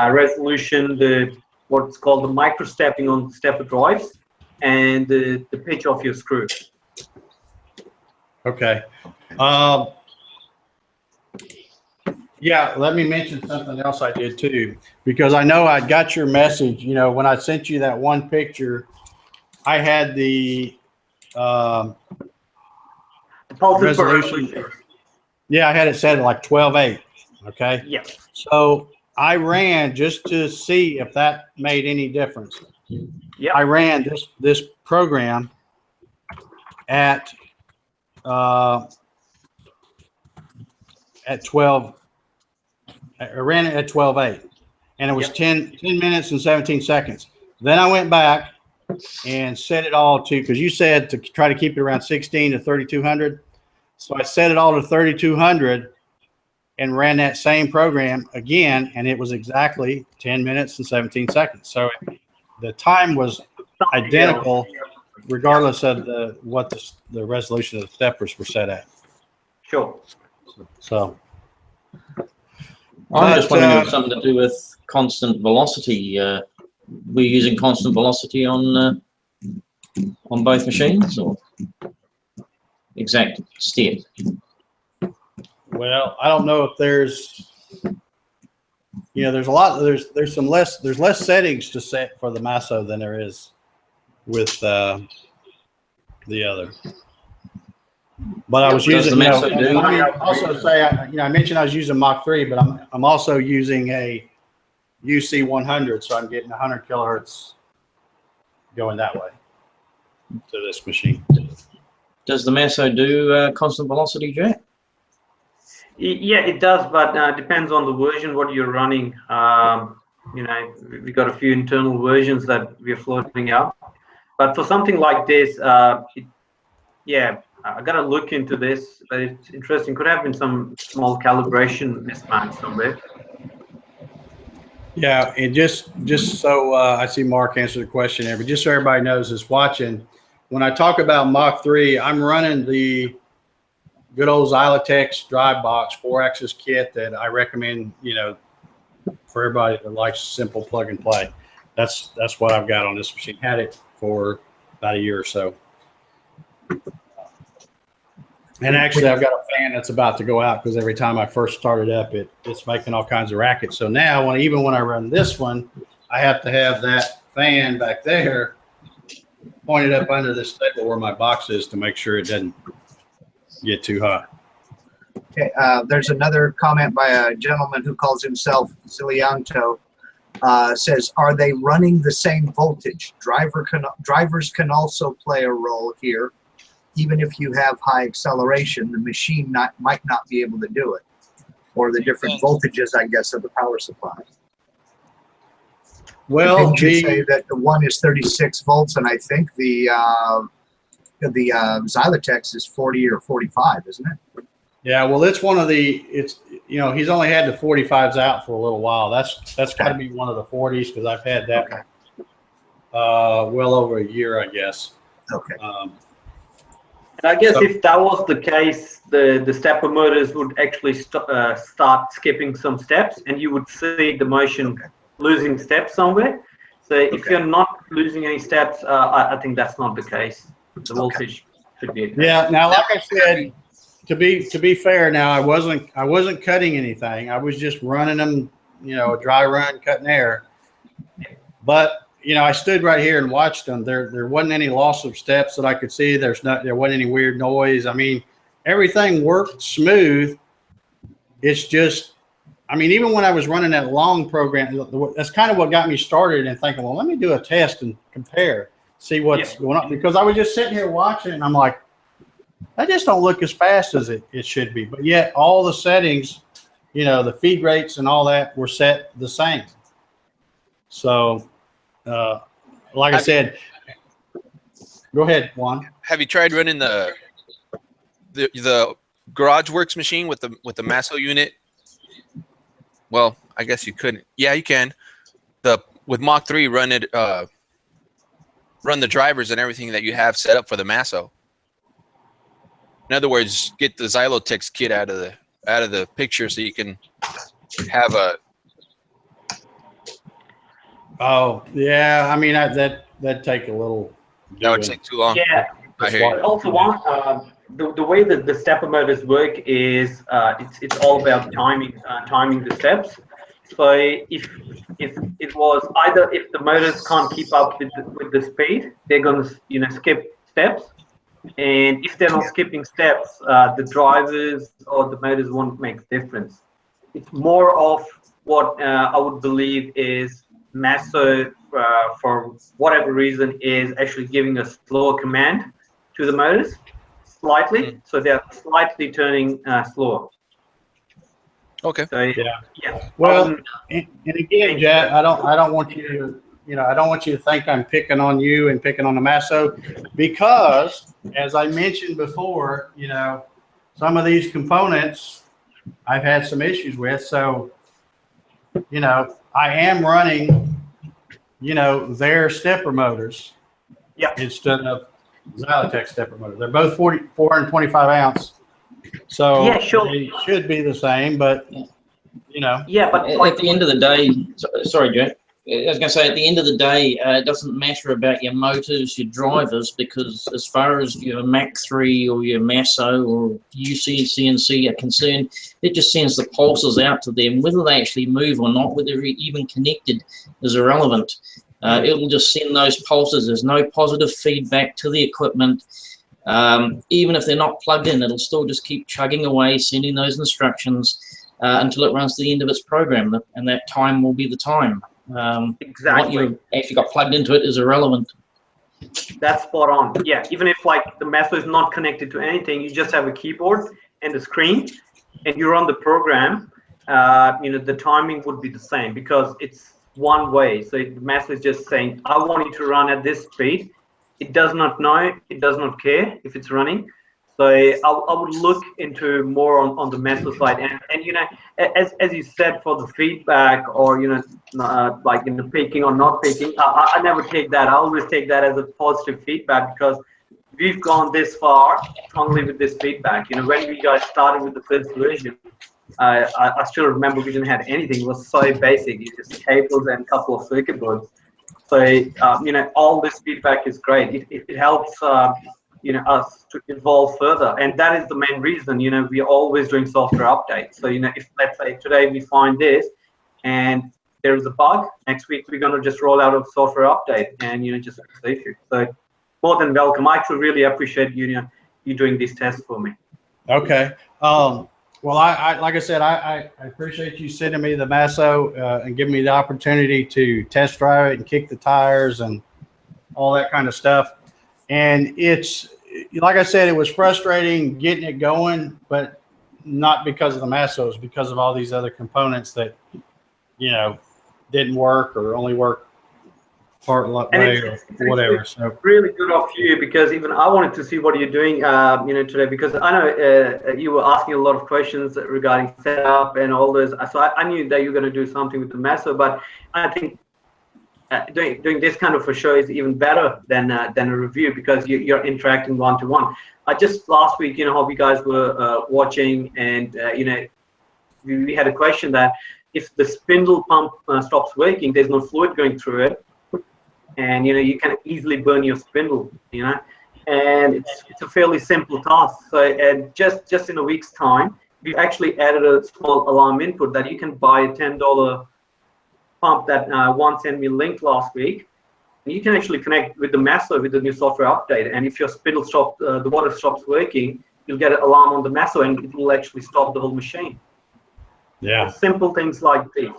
resolution, what's called the micro stepping on stepper drives, and the pitch of your screw. Okay. Yeah, let me mention something else I did too, because I know I got your message, you know, when I sent you that one picture I had the The pulses per revolution. Yeah, I had it set at like 12.8. Okay. Yeah. So I ran just to see if that made any difference. Yeah. I ran this program at 12. I ran it at 12.8, and it was Yep. 10 minutes and 17 seconds. Then I went back and set it all to, because you said to try to keep it around 16 to 3200. So I set it all to 3200 and ran that same program again, and it was exactly 10 minutes and 17 seconds. So the time was identical, regardless of what the resolution of the steppers were set at. Sure. So I'm just wondering if it's something to do with constant velocity. We're using constant velocity on both machines, or exact step. well, I don't know if there's, there's a lot, there's less settings to set for the Masso than there is with the other. But I was Does using, the Masso do? let me also say, I mentioned I was using Mach 3, but I'm also using a UC 100, so I'm getting 100 kilohertz going that way to this machine. Does the Masso do constant velocity, Jack? Yeah, it does, but depends on the version what you're running. We got a few internal versions that we're floating out. But for something like this, I got to look into this. But it's interesting. Could have been some small calibration mismatch somewhere. Yeah, and just so I see Mark answer the question there, but just so everybody knows is watching, when I talk about Mach 3, I'm running the good old Xylotex drive box 4-axis kit that I recommend, for everybody that likes simple plug and play. That's what I've got on this machine. Had it for about a year or so. And actually, I've got a fan that's about to go out because every time I first started up, it's making all kinds of rackets. So now, even when I run this one, I have to have that fan back there pointed up under this table where my box is to make sure it doesn't get too hot. Okay, there's another comment by a gentleman who calls himself Zilianto. Says, are they running the same voltage? Drivers can also play a role here. Even if you have high acceleration, the machine might not be able to do it. Or the different voltages, I guess, of the power supply. Well, didn't you say that the one is 36 volts, and I think the Xylotex is 40 or 45, isn't it? Yeah, well, he's only had the 45s out for a little while. That's got to be one of the 40s because I've had that well over a year, I guess. Okay. And I guess if that was the case, the stepper motors would actually start skipping some steps, and you would see the motion losing steps somewhere. So if you're not losing any steps, I think that's not the case. The voltage should be. Yeah. Now, like I said, to be fair, now I wasn't cutting anything. I was just running them, a dry run, cutting air. But I stood right here and watched them. There wasn't any loss of steps that I could see. There wasn't any weird noise. I mean, everything worked smooth. It's just, even when I was running that long program, that's kind of what got me started and thinking, well, let me do a test and compare, see what's going on. Because I was just sitting here watching, and I'm like, that just don't look as fast as it should be. But yet all the settings, the feed rates and all that were set the same. So, like I said, go ahead, Juan. Have you tried running the GarageWorks machine with the Masso unit? Well, I guess you couldn't. Yeah, you can. With Mach 3, run the drivers and everything that you have set up for the Masso. In other words, get the Xylotex kit out of the picture so you can have a. Oh yeah, that'd take a little. That would take too long. Yeah. I hear you. Also, the way that the stepper motors work is it's all about timing the steps. So if it was either if the motors can't keep up with the speed, they're going to skip steps, and if they're not skipping steps, the drivers or the motors won't make a difference. It's more of what I would believe is Masso, for whatever reason, is actually giving a slower command to the motors, slightly, so they're slightly turning slower. Okay. So yeah. Well, and again, Jet, I don't want you to, I don't want you to think I'm picking on you and picking on the Masso, because as I mentioned before, some of these components I've had some issues with. So, I am running, their stepper motors instead of Xylotech stepper motors. They're both 425 ounce. So yeah, sure. they should be the same, but Yeah, but at the end of the day, sorry, Joe. I was going to say, at the end of the day, it doesn't matter about your motors, your drivers, because as far as your Mach 3 or your Masso or UC CNC are concerned, it just sends the pulses out to them. Whether they actually move or not, whether they're even connected, is irrelevant. It will just send those pulses. There's no positive feedback to the equipment. Even if they're not plugged in, it'll still just keep chugging away, sending those instructions until it runs to the end of its program, and that time will be the time. Exactly. What you actually got plugged into it is irrelevant. That's spot on. Yeah, even if like the Masso is not connected to anything, you just have a keyboard and a screen, and you run the program. The timing would be the same because it's one way. So the Masso is just saying, "I want you to run at this speed." It does not know. It does not care if it's running. So I would look into more on the Masso side, and as you said, for the feedback or peaking or not peaking, I never take that. I always take that as a positive feedback because we've gone this far only with this feedback. When we guys started with the first version, I still remember we didn't have anything. It was so basic. It's just cables and a couple of circuit boards. So all this feedback is great. It helps. Us to evolve further, and that is the main reason. We are always doing software updates. So if let's say today we find this and there is a bug, next week we're going to just roll out a software update and just fix the issue. So more than welcome. I actually really appreciate you doing these tests for me. Okay. Well, I like I said, I appreciate you sending me the Masso and giving me the opportunity to test drive it and kick the tires and all that kind of stuff. And it's, like I said, it was frustrating getting it going, but not because of the Massos, because of all these other components that, didn't work or only worked part way or whatever. So really good of you, because even I wanted to see what you're doing, today, because I know you were asking a lot of questions regarding setup and all this. So I knew that you were going to do something with the Masso, but I think doing this kind of a show is even better than a review, because you're interacting one-to-one. Just last week, how you guys were watching, and we had a question that if the spindle pump stops working, there's no fluid going through it, and you can easily burn your spindle, and it's a fairly simple task. So and just in a week's time, we've actually added a small alarm input that you can buy a $10 pump that One sent me a link last week. And you can actually connect with the Masso with the new software update. And if your spindle the water stops working, you'll get an alarm on the Masso, and it will actually stop the whole machine. yeah, Simple things like this,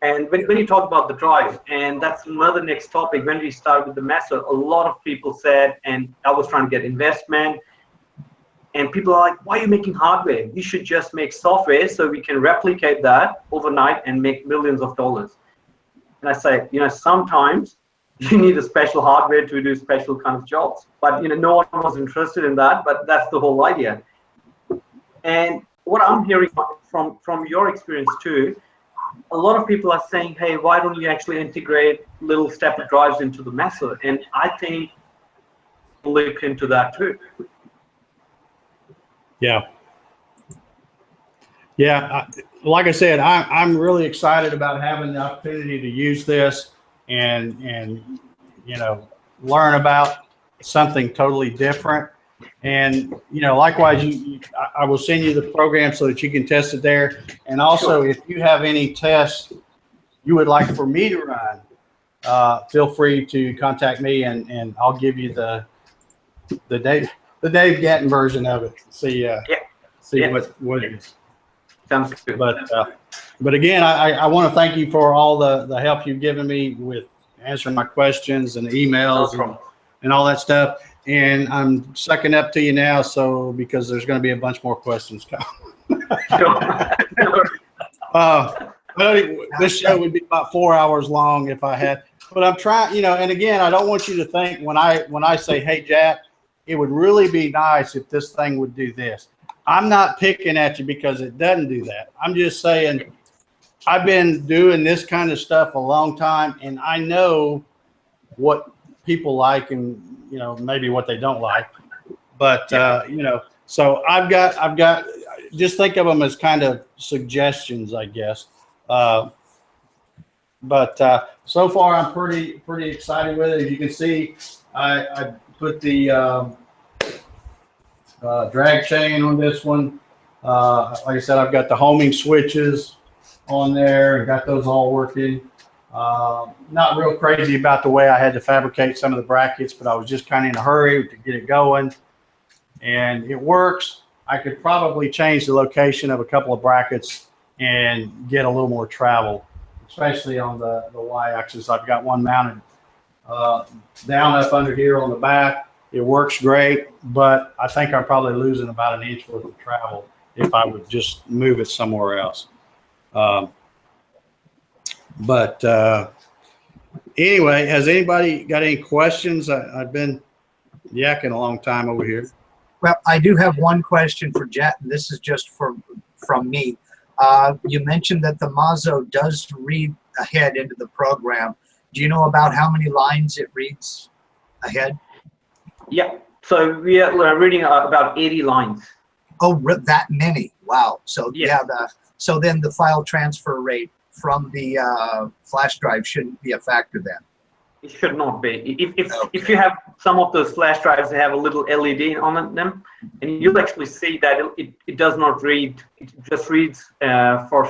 And when you talk about the drive, and that's another next topic. When we started with the Masso, a lot of people said, and I was trying to get investment. And people are like, why are you making hardware? You should just make software so we can replicate that overnight and make millions of dollars. And I say, sometimes you need a special hardware to do special kind of jobs. But, no one was interested in that, but that's the whole idea. And what I'm hearing from your experience too, a lot of people are saying, hey, why don't you actually integrate little stepper drives into the Masso? And I think we'll look into that too. yeah. Like I said, I'm really excited about having the opportunity to use this and learn about something totally different. And, you know, likewise, I will send you the program so that you can test it there. And also, if you have any tests you would like for me to run, feel free to contact me, and I'll give you the Dave Gatton version of it. See what it is. Sounds good. But again, I want to thank you for all the help you've given me with answering my questions and the emails and all that stuff. And I'm sucking up to you now, so because there's going to be a bunch more questions coming. This show would be about 4 hours long if I had. But I'm trying, you know. And again, I don't want you to think when I say, "Hey, Jack, it would really be nice if this thing would do this." I'm not picking at you because it doesn't do that. I'm just saying I've been doing this kind of stuff a long time, and I know what people like and, you know, maybe what they don't like. But, you know, so I've got, just think of them as kind of suggestions, I guess. But so far I'm pretty excited with it. As you can see, I put the drag chain on this one. Like I said, I've got the homing switches on there and got those all working. Not real crazy about the way I had to fabricate some of the brackets, but I was just kind of in a hurry to get it going, and it works. I could probably change the location of a couple of brackets and get a little more travel, especially on the y-axis. I've got one mounted down up under here on the back. It works great, but I think I'm probably losing about an inch worth of travel if I would just move it somewhere else. Anyway, has anybody got any questions? I've been yakking a long time over here. Well, I do have one question for Jet, and this is just from me. You mentioned that the Masso does read ahead into the program. Do you know about how many lines it reads ahead? Yeah, so we are reading about 80 lines. Oh, that many! Wow. So yeah, so then the file transfer rate from the flash drive shouldn't be a factor then. It should not be. If you have some of those flash drives that have a little LED on them, and you'll actually see that it does not read. It just reads for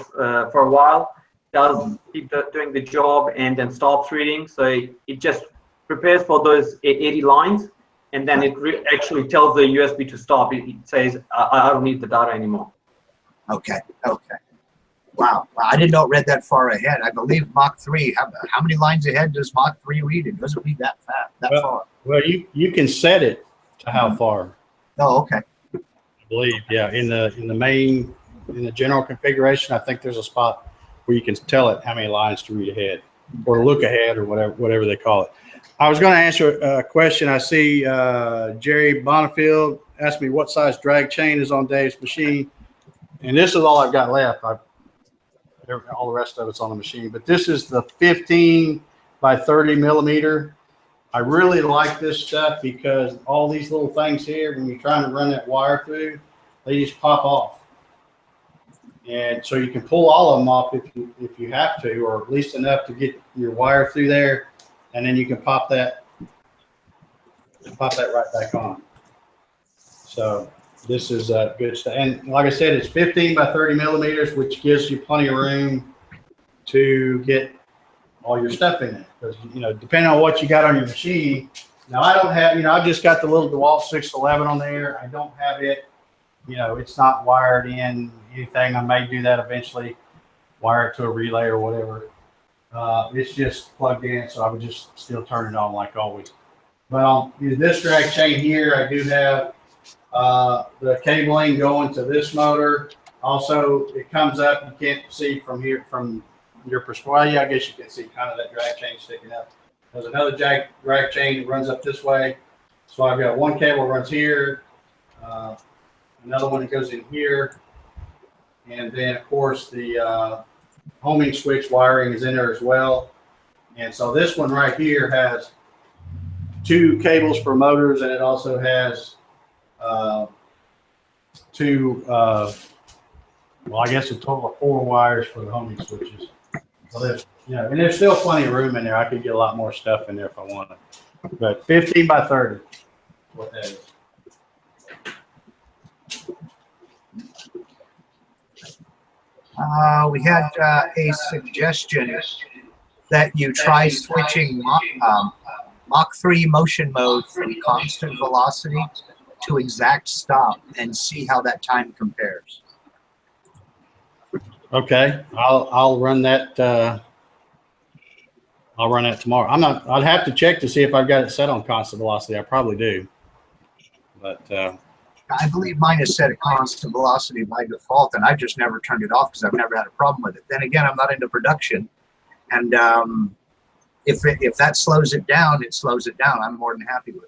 a while, does keep doing the job, and then stops reading. So it just prepares for those 80 lines, and then it actually tells the USB to stop. It says, I don't need the data anymore. Okay. Wow, I didn't know it read that far ahead. I believe Mach 3. How many lines ahead does Mach 3 read? It doesn't read that far. Well, you can set it to how far. Oh, okay. I believe, yeah. In the general configuration, I think there's a spot where you can tell it how many lines to read ahead or look ahead or whatever they call it. I was going to answer a question. I see Jerry Bonifield asked me what size drag chain is on Dave's machine, and this is all I've got left. All the rest of it's on the machine, but this is the 15 by 30 millimeter. I really like this stuff because all these little things here, when you're trying to run that wire through, they just pop off. And so you can pull all of them off if you have to, or at least enough to get your wire through there, and then you can pop that right back on. So this is good stuff. And like I said, it's 15 by 30 millimeters, which gives you plenty of room to get all your stuff in it. Because, you know, depending on what you got on your machine. Now, I don't have, you know, I've just got the little DeWalt 611 on there. I don't have it, you know, it's not wired in anything. I may do that eventually, wire it to a relay or whatever. It's just plugged in, so I would just still turn it on like always. But on this drag chain here, I do have the cabling going to this motor. Also, it comes up, you can't see from here, from your perspective. Well, yeah, I guess you can see kind of that drag chain sticking up. There's another drag chain that runs up this way. So I've got one cable runs here, another one that goes in here, and then of course the homing switch wiring is in there as well. And so this one right here has 2 cables for motors, and it also has 2, well, I guess a total of 4 wires for the homing switches. So there's, you know, and there's still plenty of room in there. I could get a lot more stuff in there if I wanted. But 15 by 30 is what that is. We had a suggestion that you try switching Mach 3 motion mode from constant velocity to exact stop and see how that time compares. Okay, I'll run that. I'll run that tomorrow. I'd have to check to see if I've got it set on constant velocity. I probably do, but I believe mine is set at constant velocity by default, and I've just never turned it off because I've never had a problem with it. Then again, I'm not into production, and if that slows it down, it slows it down. I'm more than happy with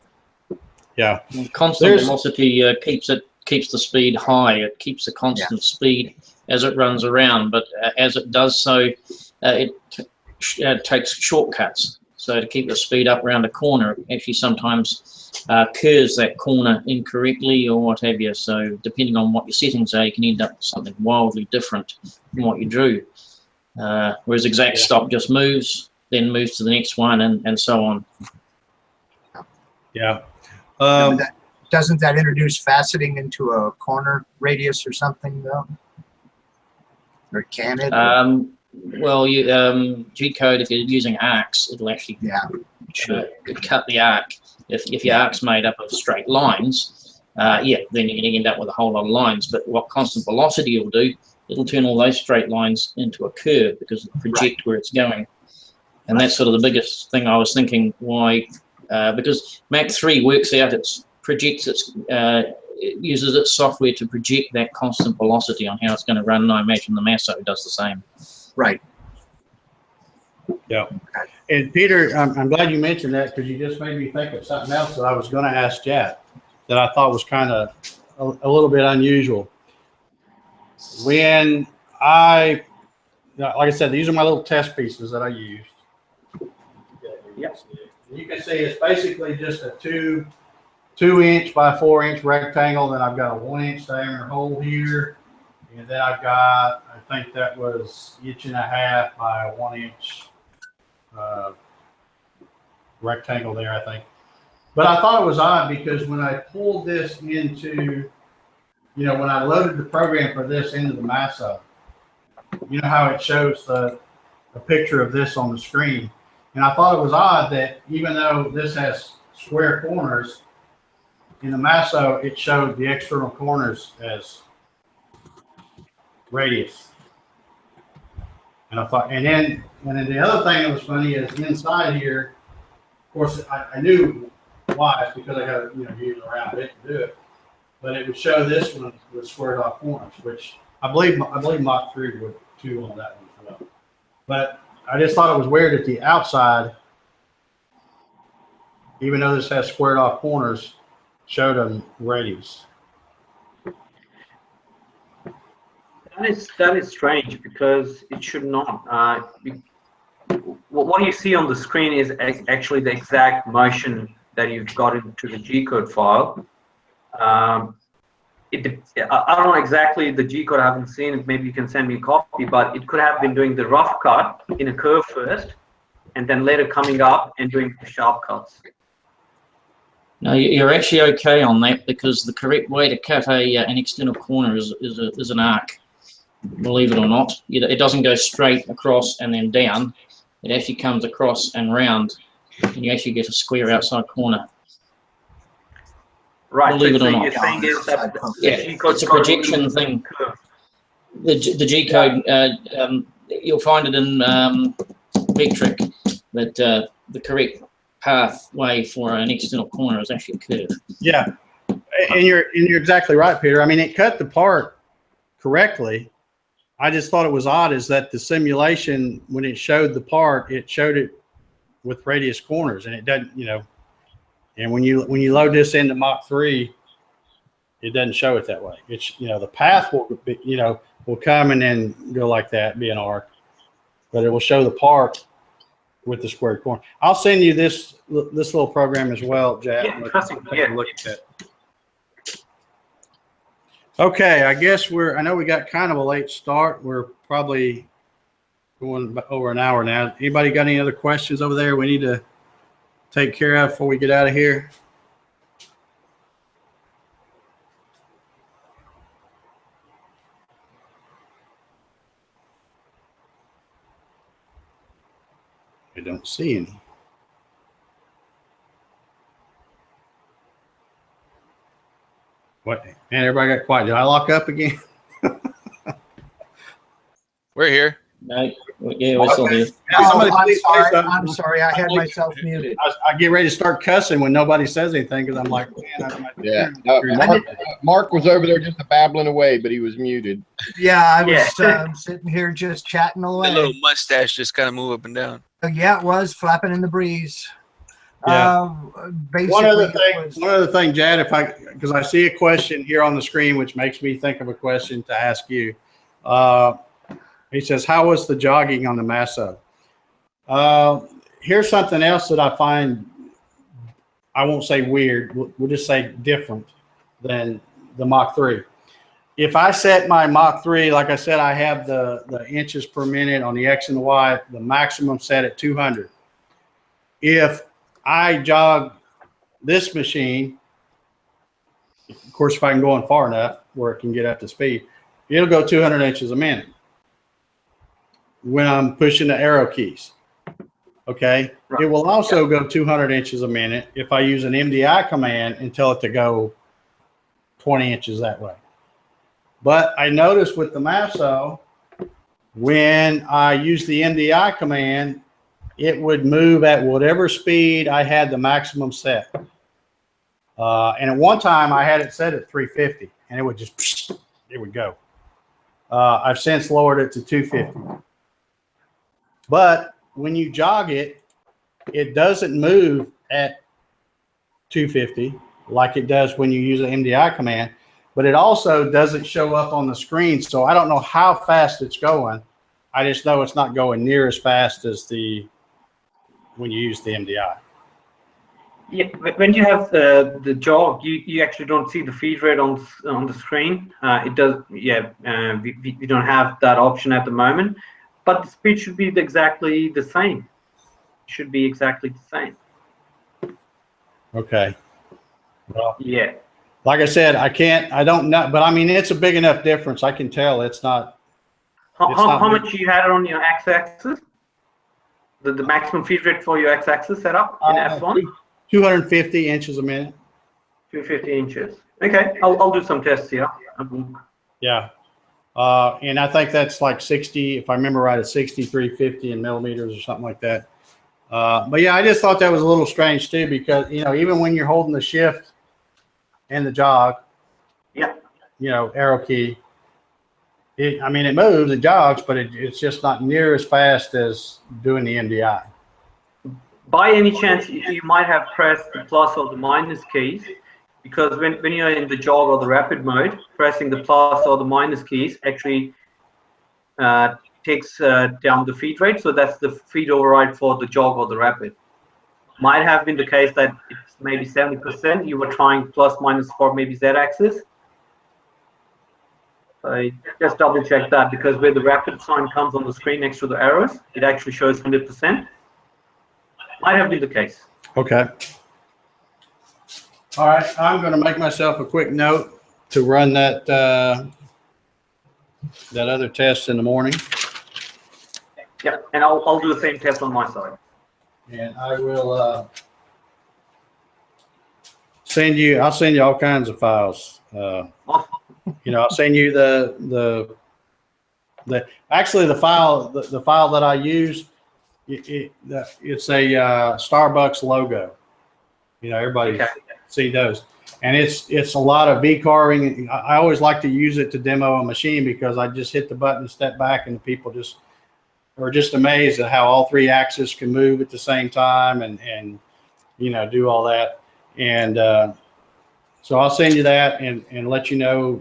it. yeah. Constant velocity keeps the speed high. It keeps the constant speed as it runs around, but as it does so, it takes shortcuts. So to keep the speed up around a corner, it actually sometimes curves that corner incorrectly or what have you. So depending on what your settings are, you can end up with something wildly different from what you drew. Whereas exact stop just moves, then moves to the next one, and so on. Yeah. Doesn't that introduce faceting into a corner radius or something, though? Or can it? Well, G-code, if you're using arcs, it'll actually cut the arc. If your arc's made up of straight lines, then you're going to end up with a whole lot of lines. But what constant velocity will do, it'll turn all those straight lines into a curve because it'll project where it's going. And that's sort of the biggest thing I was thinking. Why? Because Mach 3 works out, it uses its software to project that constant velocity on how it's going to run, and I imagine the Masso does the same. Right. Yeah. And Peter, I'm glad you mentioned that because you just made me think of something else that I was going to ask Jack that I thought was kind of a little bit unusual. When like I said, these are my little test pieces that I used. Yes. You can see it's basically just a 2-inch by 4-inch rectangle. Then I've got a 1-inch diameter hole here. And then I've got, I think that was 1.5 by a 1-inch rectangle there, I think. But I thought it was odd because when I pulled this into, when I loaded the program for this into the Masso, you know how it shows a picture of this on the screen. And I thought it was odd that even though this has square corners, in the Masso, it showed the external corners as radius. And I thought, and then the other thing that was funny is inside here, of course, I knew why. It's because I got to use a round bit to do it. But it would show this one with squared off corners, which I believe Mach 3 would too on that one as well. But I just thought it was weird at the outside, even though this has squared off corners, showed them radius. That is strange because it should not. What you see on the screen is actually the exact motion that you've got into the G-code file. I don't know exactly the G-code. I haven't seen it. Maybe you can send me a copy, but it could have been doing the rough cut in a curve first, and then later coming up and doing the sharp cuts. No, you're actually okay on that because the correct way to cut an external corner is an arc. Believe it or not, it doesn't go straight across and then down. It actually comes across and round, and you actually get a square outside corner. Right. Believe it or not. It's a projection thing. The G-code, you'll find it in metric that the correct pathway for an external corner is actually a curve. Yeah, and you're exactly right, Peter. I mean, it cut the part correctly. I just thought it was odd is that the simulation, when it showed the part, it showed it with radius corners, and it doesn't, and when you load this into Mach 3, it doesn't show it that way. It's, the path will be, will come and then go like that, be an arc, but it will show the part with the squared corner. I'll send you this little program as well, Jack. Yeah, interesting. Yeah. Look at that. Okay, I guess I know we got kind of a late start. We're probably going over an hour now. Anybody got any other questions over there we need to take care of before we get out of here? I don't see any. What? Man, everybody got quiet. Did I lock up again? We're here. No, yeah, we're still here. Yeah, somebody I'm please say sorry. something. I'm sorry. I had myself muted. I get ready to start cussing when nobody says anything because I'm like, man, Yeah. Mark was over there just babbling away, but he was muted. Yeah, I was sitting here just chatting The away. little mustache just kind of move up and down. Yeah, it was flapping in the breeze. Yeah. Basically, one other thing, Jad, because I see a question here on the screen, which makes me think of a question to ask you. He says, how was the jogging on the Masso? Here's something else that I find, I won't say weird, we'll just say different than the Mach 3. If I set my Mach 3, like I said, I have the inches per minute on the X and the Y, the maximum set at 200. If I jog this machine, of course, if I can go on far enough where it can get up to speed, it'll go 200 inches a minute when I'm pushing the arrow keys. Okay. Right. It will also go 200 inches a minute if I use an MDI command and tell it to go 20 inches that way. But I noticed with the Masso, when I use the MDI command, it would move at whatever speed I had the maximum set. And at one time I had it set at 350 and it would just, it would go. I've since lowered it to 250. But when you jog it, it doesn't move at 250 like it does when you use an MDI command, but it also doesn't show up on the screen. So I don't know how fast it's going. I just know it's not going near as fast as when you use the MDI. Yeah, when you have the jog, you actually don't see the feed rate on the screen. It does, yeah. We don't have that option at the moment, but the speed should be exactly the same. Should be exactly the same. Okay. Well, yeah. Like I said, I don't know, but I mean, it's a big enough difference. I can tell it's not. How much you had it on your x-axis? The maximum feed rate for your x-axis setup in F1? 250 inches a minute. 250 inches. Okay, I'll do some tests here. Yeah. And I think that's like 60, if I remember right, it's 6350 in millimeters or something like that. But yeah, I just thought that was a little strange too, because, you know, even when you're holding the shift and the jog, yeah, you know, arrow key, I mean, it moves, it jogs, but it's just not near as fast as doing the MDI. By any chance, you might have pressed the plus or the minus keys, because when you're in the jog or the rapid mode, pressing the plus or the minus keys actually takes down the feed rate. So that's the feed override for the jog or the rapid. Might have been the case that it's maybe 70%. You were trying plus minus for maybe Z-axis. I just double check that, because where the rapid sign comes on the screen next to the arrows, it actually shows 100%. Might have been the case. Okay. All right, I'm going to make myself a quick note to run that that other test in the morning. Yeah, and I'll do the same test on my side. And I will I'll send you all kinds of files. You know, I'll send you actually the file that I use. It's a Starbucks logo. You know, everybody see those, and it's a lot of V carving. I always like to use it to demo a machine, because I just hit the button and step back, and the people are just amazed at how all three axes can move at the same time, and you know, do all that. And so I'll send you that and let you know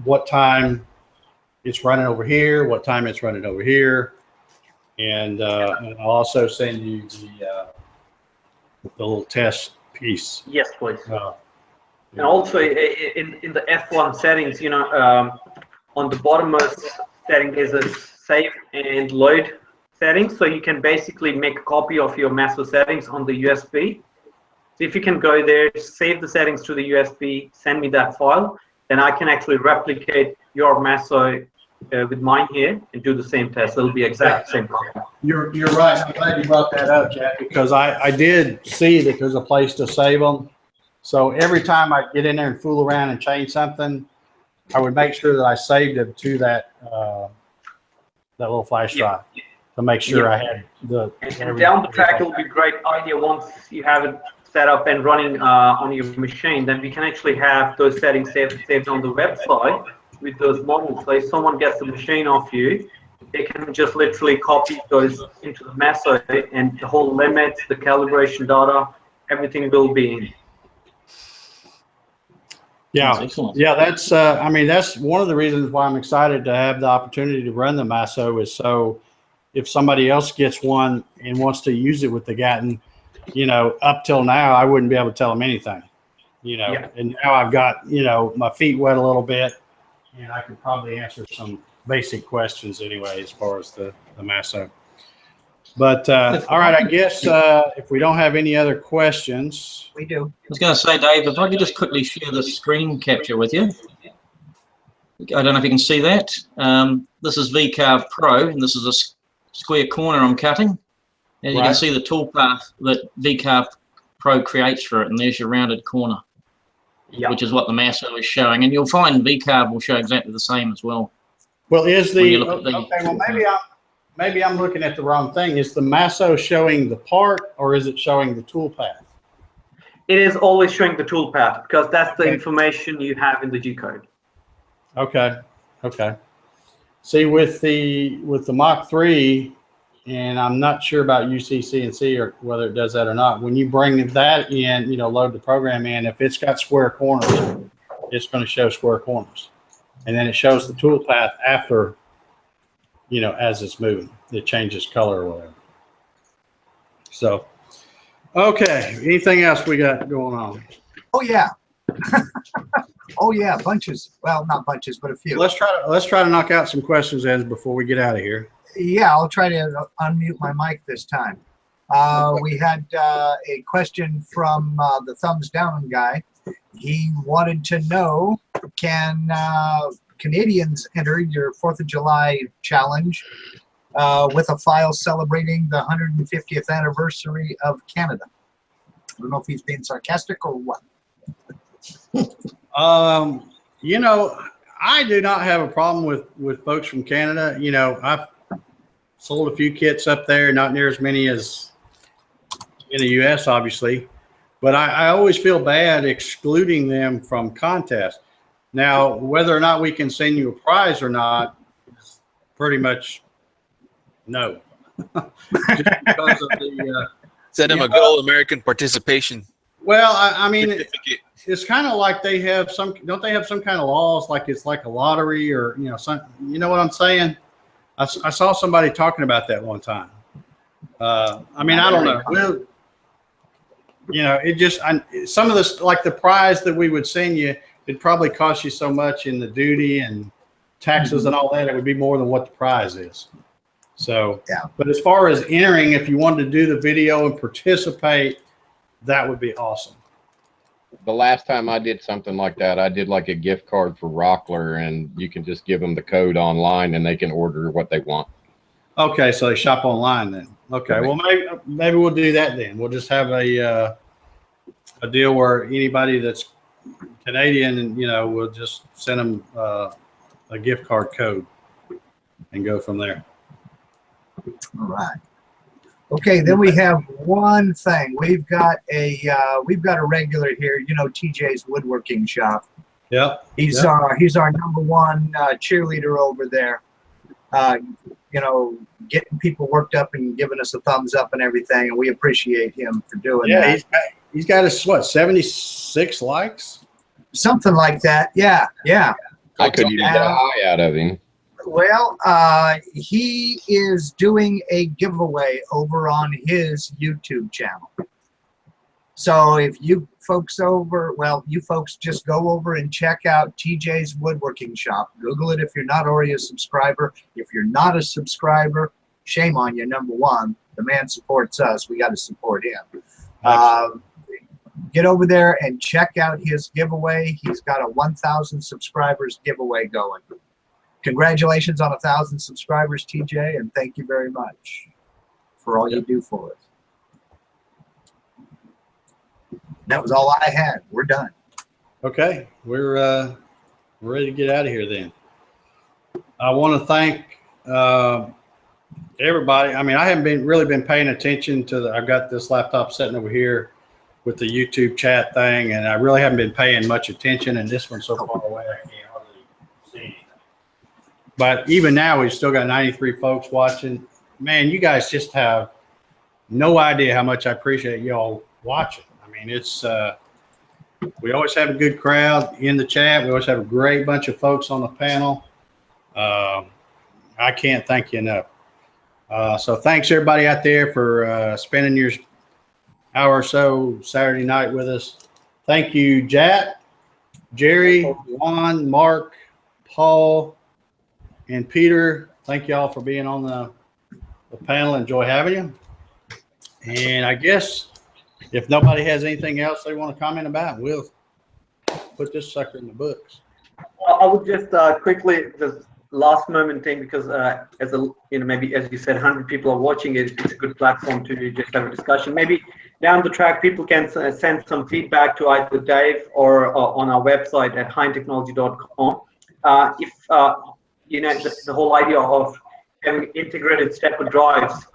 what time it's running over here, what time it's running over here. And I'll also send you the little test piece. Yes, please. And also in the F1 settings, you know, on the bottommost setting there's a save and load setting, so you can basically make a copy of your Masso settings on the USB. So if you can go there, save the settings to the USB, send me that file, then I can actually replicate your Masso with mine here and do the same test. It'll be exact same problem. You're right. I'm glad you brought that up, Jack, because I did see that there's a place to save them. So every time I get in there and fool around and change something, I would make sure that I saved it to that that little flash drive to make sure I had the. And down the track, it'll be a great idea once you have it set up and running on your machine. Then we can actually have those settings saved on the website with those models. So if someone gets the machine off you, they can just literally copy those into the Masso, and the whole limits, the calibration data, everything will be in. Yeah, yeah, that's I mean, that's one of the reasons why I'm excited to have the opportunity to run the Masso, is so if somebody else gets one and wants to use it with the Gatton, you know, up till now I wouldn't be able to tell them anything, you know, and now I've got, you know, my feet wet a little bit, and I could probably answer some basic questions anyway as far as the Masso. But all right, I guess if we don't have any other questions. We do. I was going to say, Dave, if I could just quickly share the screen capture with you. I don't know if you can see that. This is VCarve Pro, and this is a square corner I'm cutting. And you can see the toolpath that VCarve Pro creates for it, and there's your rounded corner, which is what the Masso is showing. And you'll find VCarve will show exactly the same as well. Well, is the okay? Well, maybe I'm looking at the wrong thing. Is the Masso showing the part, or is it showing the toolpath? It is always showing the toolpath, because that's the information you have in the G code. Okay. Okay. See, with the Mach 3, and I'm not sure about CNC or whether it does that or not. When you bring that in, you know, load the program in, if it's got square corners, it's going to show square corners, and then it shows the toolpath after, you know, as it's moving, it changes color or whatever. So, okay, anything else we got going on? Oh yeah. Oh yeah, bunches. Well, not bunches, but a few. Let's try to knock out some questions as before we get out of here. Yeah, I'll try to unmute my mic this time. We had a question from the thumbs down guy. He wanted to know, can Canadians enter your 4th of July challenge with a file celebrating the 150th anniversary of Canada? I don't know if he's being sarcastic or what. You know, I do not have a problem with folks from Canada. You know, I've sold a few kits up there, not near as many as in the U.S., obviously, but I always feel bad excluding them from contests. Now, whether or not we can send you a prize or not, is pretty much no. Just because of the send them a good old American participation. Well, I mean, it's kind of like they have some. Don't they have some kind of laws, like it's like a lottery, or you know, some. You know what I'm saying? I saw somebody talking about that one time. I mean, I don't know. Well, you know, it just some of this, like the prize that we would send you, it'd probably cost you so much in the duty and taxes and all that. It would be more than what the prize is. So, yeah. But as far as entering, if you wanted to do the video and participate, that would be awesome. The last time I did something like that, I did like a gift card for Rockler, and you can just give them the code online and they can order what they want. Okay, so they shop online then. Okay, well maybe we'll do that then. We'll just have a deal where anybody that's Canadian, and you know, we'll just send them a gift card code and go from there. All right. Okay, then we have one thing. We've got a regular here. You know, TJ's Woodworking Shop. Yeah. He's our #1 cheerleader over there. You know, getting people worked up and giving us a thumbs up and everything, and we appreciate him for doing that. Yeah, he's got us what, 76 likes? Something like that. Yeah, yeah. I couldn't even get a high out of him. Well, he is doing a giveaway over on his YouTube channel. So if you folks you folks just go over and check out TJ's Woodworking Shop. Google it if you're not already a subscriber. If you're not a subscriber, shame on you, #1. The man supports us. We got to support him. Get over there and check out his giveaway. He's got a 1,000 subscribers giveaway going. congratulations on 1,000 subscribers, TJ, and thank you very much for all you do for us. That was all I had. We're done. Okay, we're ready to get out of here then. I want to thank everybody. I mean, I haven't really been paying attention to I've got this laptop sitting over here with the YouTube chat thing, and I really haven't been paying much attention, and this one's so far away I can't hardly see anything. But even now, we've still got 93 folks watching. Man, you guys just have no idea how much I appreciate y'all watching. I mean, it's we always have a good crowd in the chat. We always have a great bunch of folks on the panel. I can't thank you enough. So thanks everybody out there for spending your hour or so Saturday night with us. Thank you, Jack, Jerry, Juan, Mark, Paul, and Peter. Thank y'all for being on the panel. Enjoy having you. And I guess if nobody has anything else they want to comment about, we'll put this sucker in the books. I would just quickly, just last moment thing, because as a, you know, maybe as you said, 100 people are watching it. It's a good platform to just have a discussion. Maybe down the track, people can send some feedback to either Dave or on our website at hindtechnology.com. If you know, the whole idea of having integrated stepper drives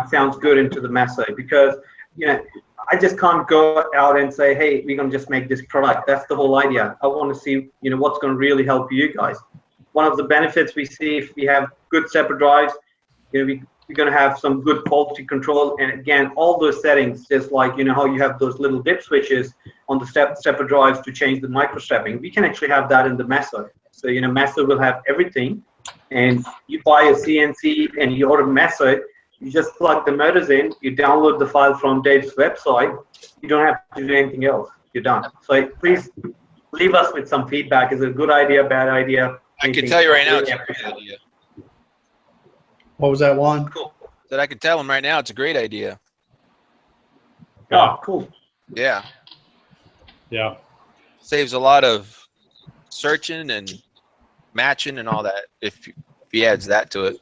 sounds good into the Masso, because you know, I just can't go out and say, hey, we're going to just make this product. That's the whole idea. I want to see, you know, what's going to really help you guys. One of the benefits we see if we have good stepper drives, you know, we're going to have some good quality control. And again, all those settings, just like, you know, how you have those little dip switches on the stepper drives to change the micro stepping, we can actually have that in the Masso. So, you know, Masso will have everything. And you buy a CNC and you order Masso, you just plug the motors in, you download the file from Dave's website, you don't have to do anything else, you're done. So please leave us with some feedback. Is it a good idea, bad idea? I can tell you right now, it's a great idea. What was that one? Cool. That I can tell him right now, it's a great idea. Oh, cool. Yeah. Yeah. Saves a lot of searching and matching and all that if he adds that to it.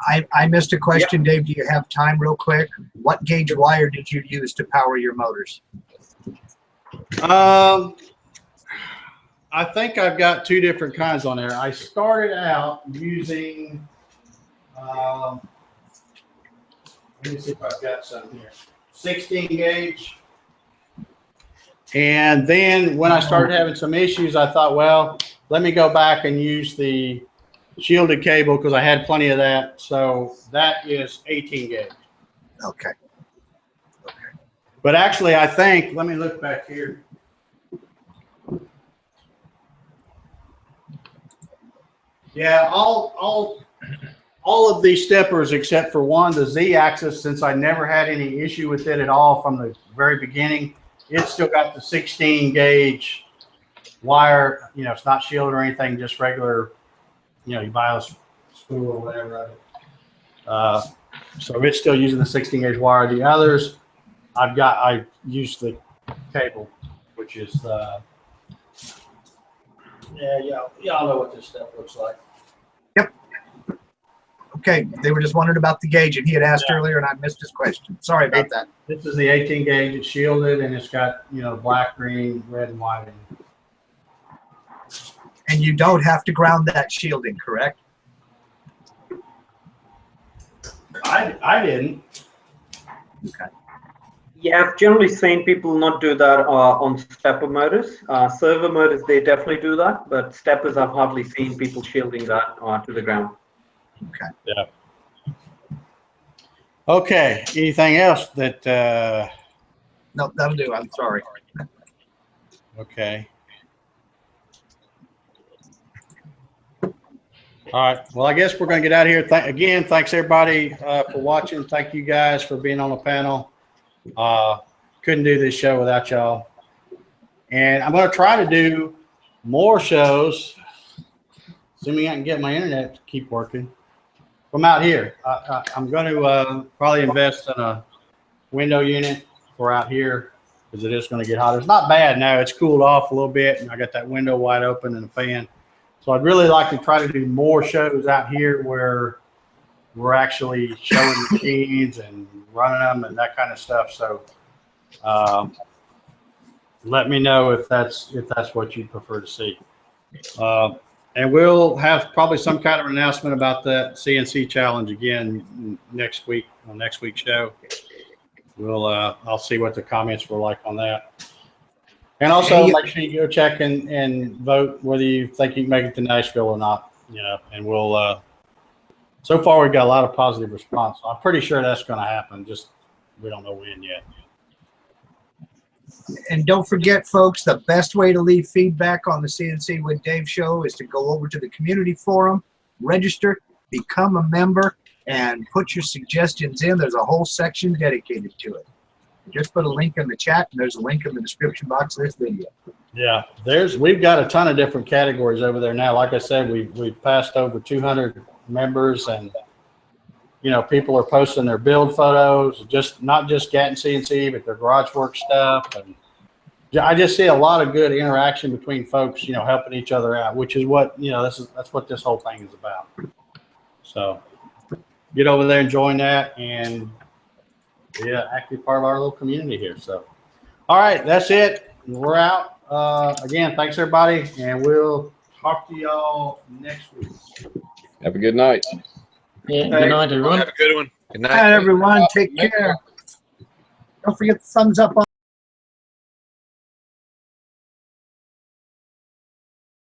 I missed a question, Dave. Do you have time real quick? What gauge wire did you use to power your motors? I think I've got two different kinds on there. I started out using, let me see if I've got some here, 16 gauge. And then when I started having some issues, I thought, well, let me go back and use the shielded cable because I had plenty of that. So that is 18 gauge. Okay. But actually, I think, let me look back here. Yeah, all of these steppers except for one, the Z-axis, since I never had any issue with it at all from the very beginning, it's still got the 16 gauge wire. You know, it's not shielded or anything, just regular. You know, you buy a spool or whatever. So it's still using the 16 gauge wire. The others, I use the cable, which is y'all know what this stuff looks like. Yep. Okay, they were just wondering about the gauge, and he had asked earlier, and I missed his question. Sorry about that. This is the 18 gauge. It's shielded, and it's got, you know, black, green, red, and white. And you don't have to ground that shielding, correct? I didn't. Okay. Yeah, I've generally seen people not do that on stepper motors. Servo motors, they definitely do that, but steppers, I've hardly seen people shielding that to the ground. Okay. Yeah. Okay. Anything else that? No, that'll do. I'm sorry. Okay. All right. Well, I guess we're going to get out of here. Again, thanks everybody for watching. Thank you guys for being on the panel. Couldn't do this show without y'all. And I'm going to try to do more shows, assuming I can get my internet to keep working, from out here. I'm going to probably invest in a window unit for out here because it is going to get hotter. It's not bad now. It's cooled off a little bit, and I got that window wide open and a fan. So I'd really like to try to do more shows out here where we're actually showing machines and running them and that kind of stuff. So let me know if that's what you prefer to see. And we'll have probably some kind of announcement about that CNC challenge again next week on next week's show. We'll I'll see what the comments were like on that. And also make sure you go check and vote whether you think you can make it to Nashville or not. You know, and we'll so far we've got a lot of positive response. I'm pretty sure that's going to happen. Just we don't know when yet. And don't forget, folks, the best way to leave feedback on the CNC with Dave show is to go over to the community forum, register, become a member, and put your suggestions in. There's a whole section dedicated to it. Just put a link in the chat, and there's a link in the description box of this video. Yeah, we've got a ton of different categories over there now. Like I said, we've passed over 200 members, and you know, people are posting their build photos, not just Gatton CNC, but their garage work stuff. And I just see a lot of good interaction between folks, you know, helping each other out, which is what, you know, that's what this whole thing is about. So get over there and join that and be an active part of our little community here. So, all right, that's it. We're out. Again, thanks everybody, and we'll talk to y'all next week. Have a good night. Yeah, good night, everyone. Have a good one. Good night. All right, everyone. Take care. Don't forget the thumbs up on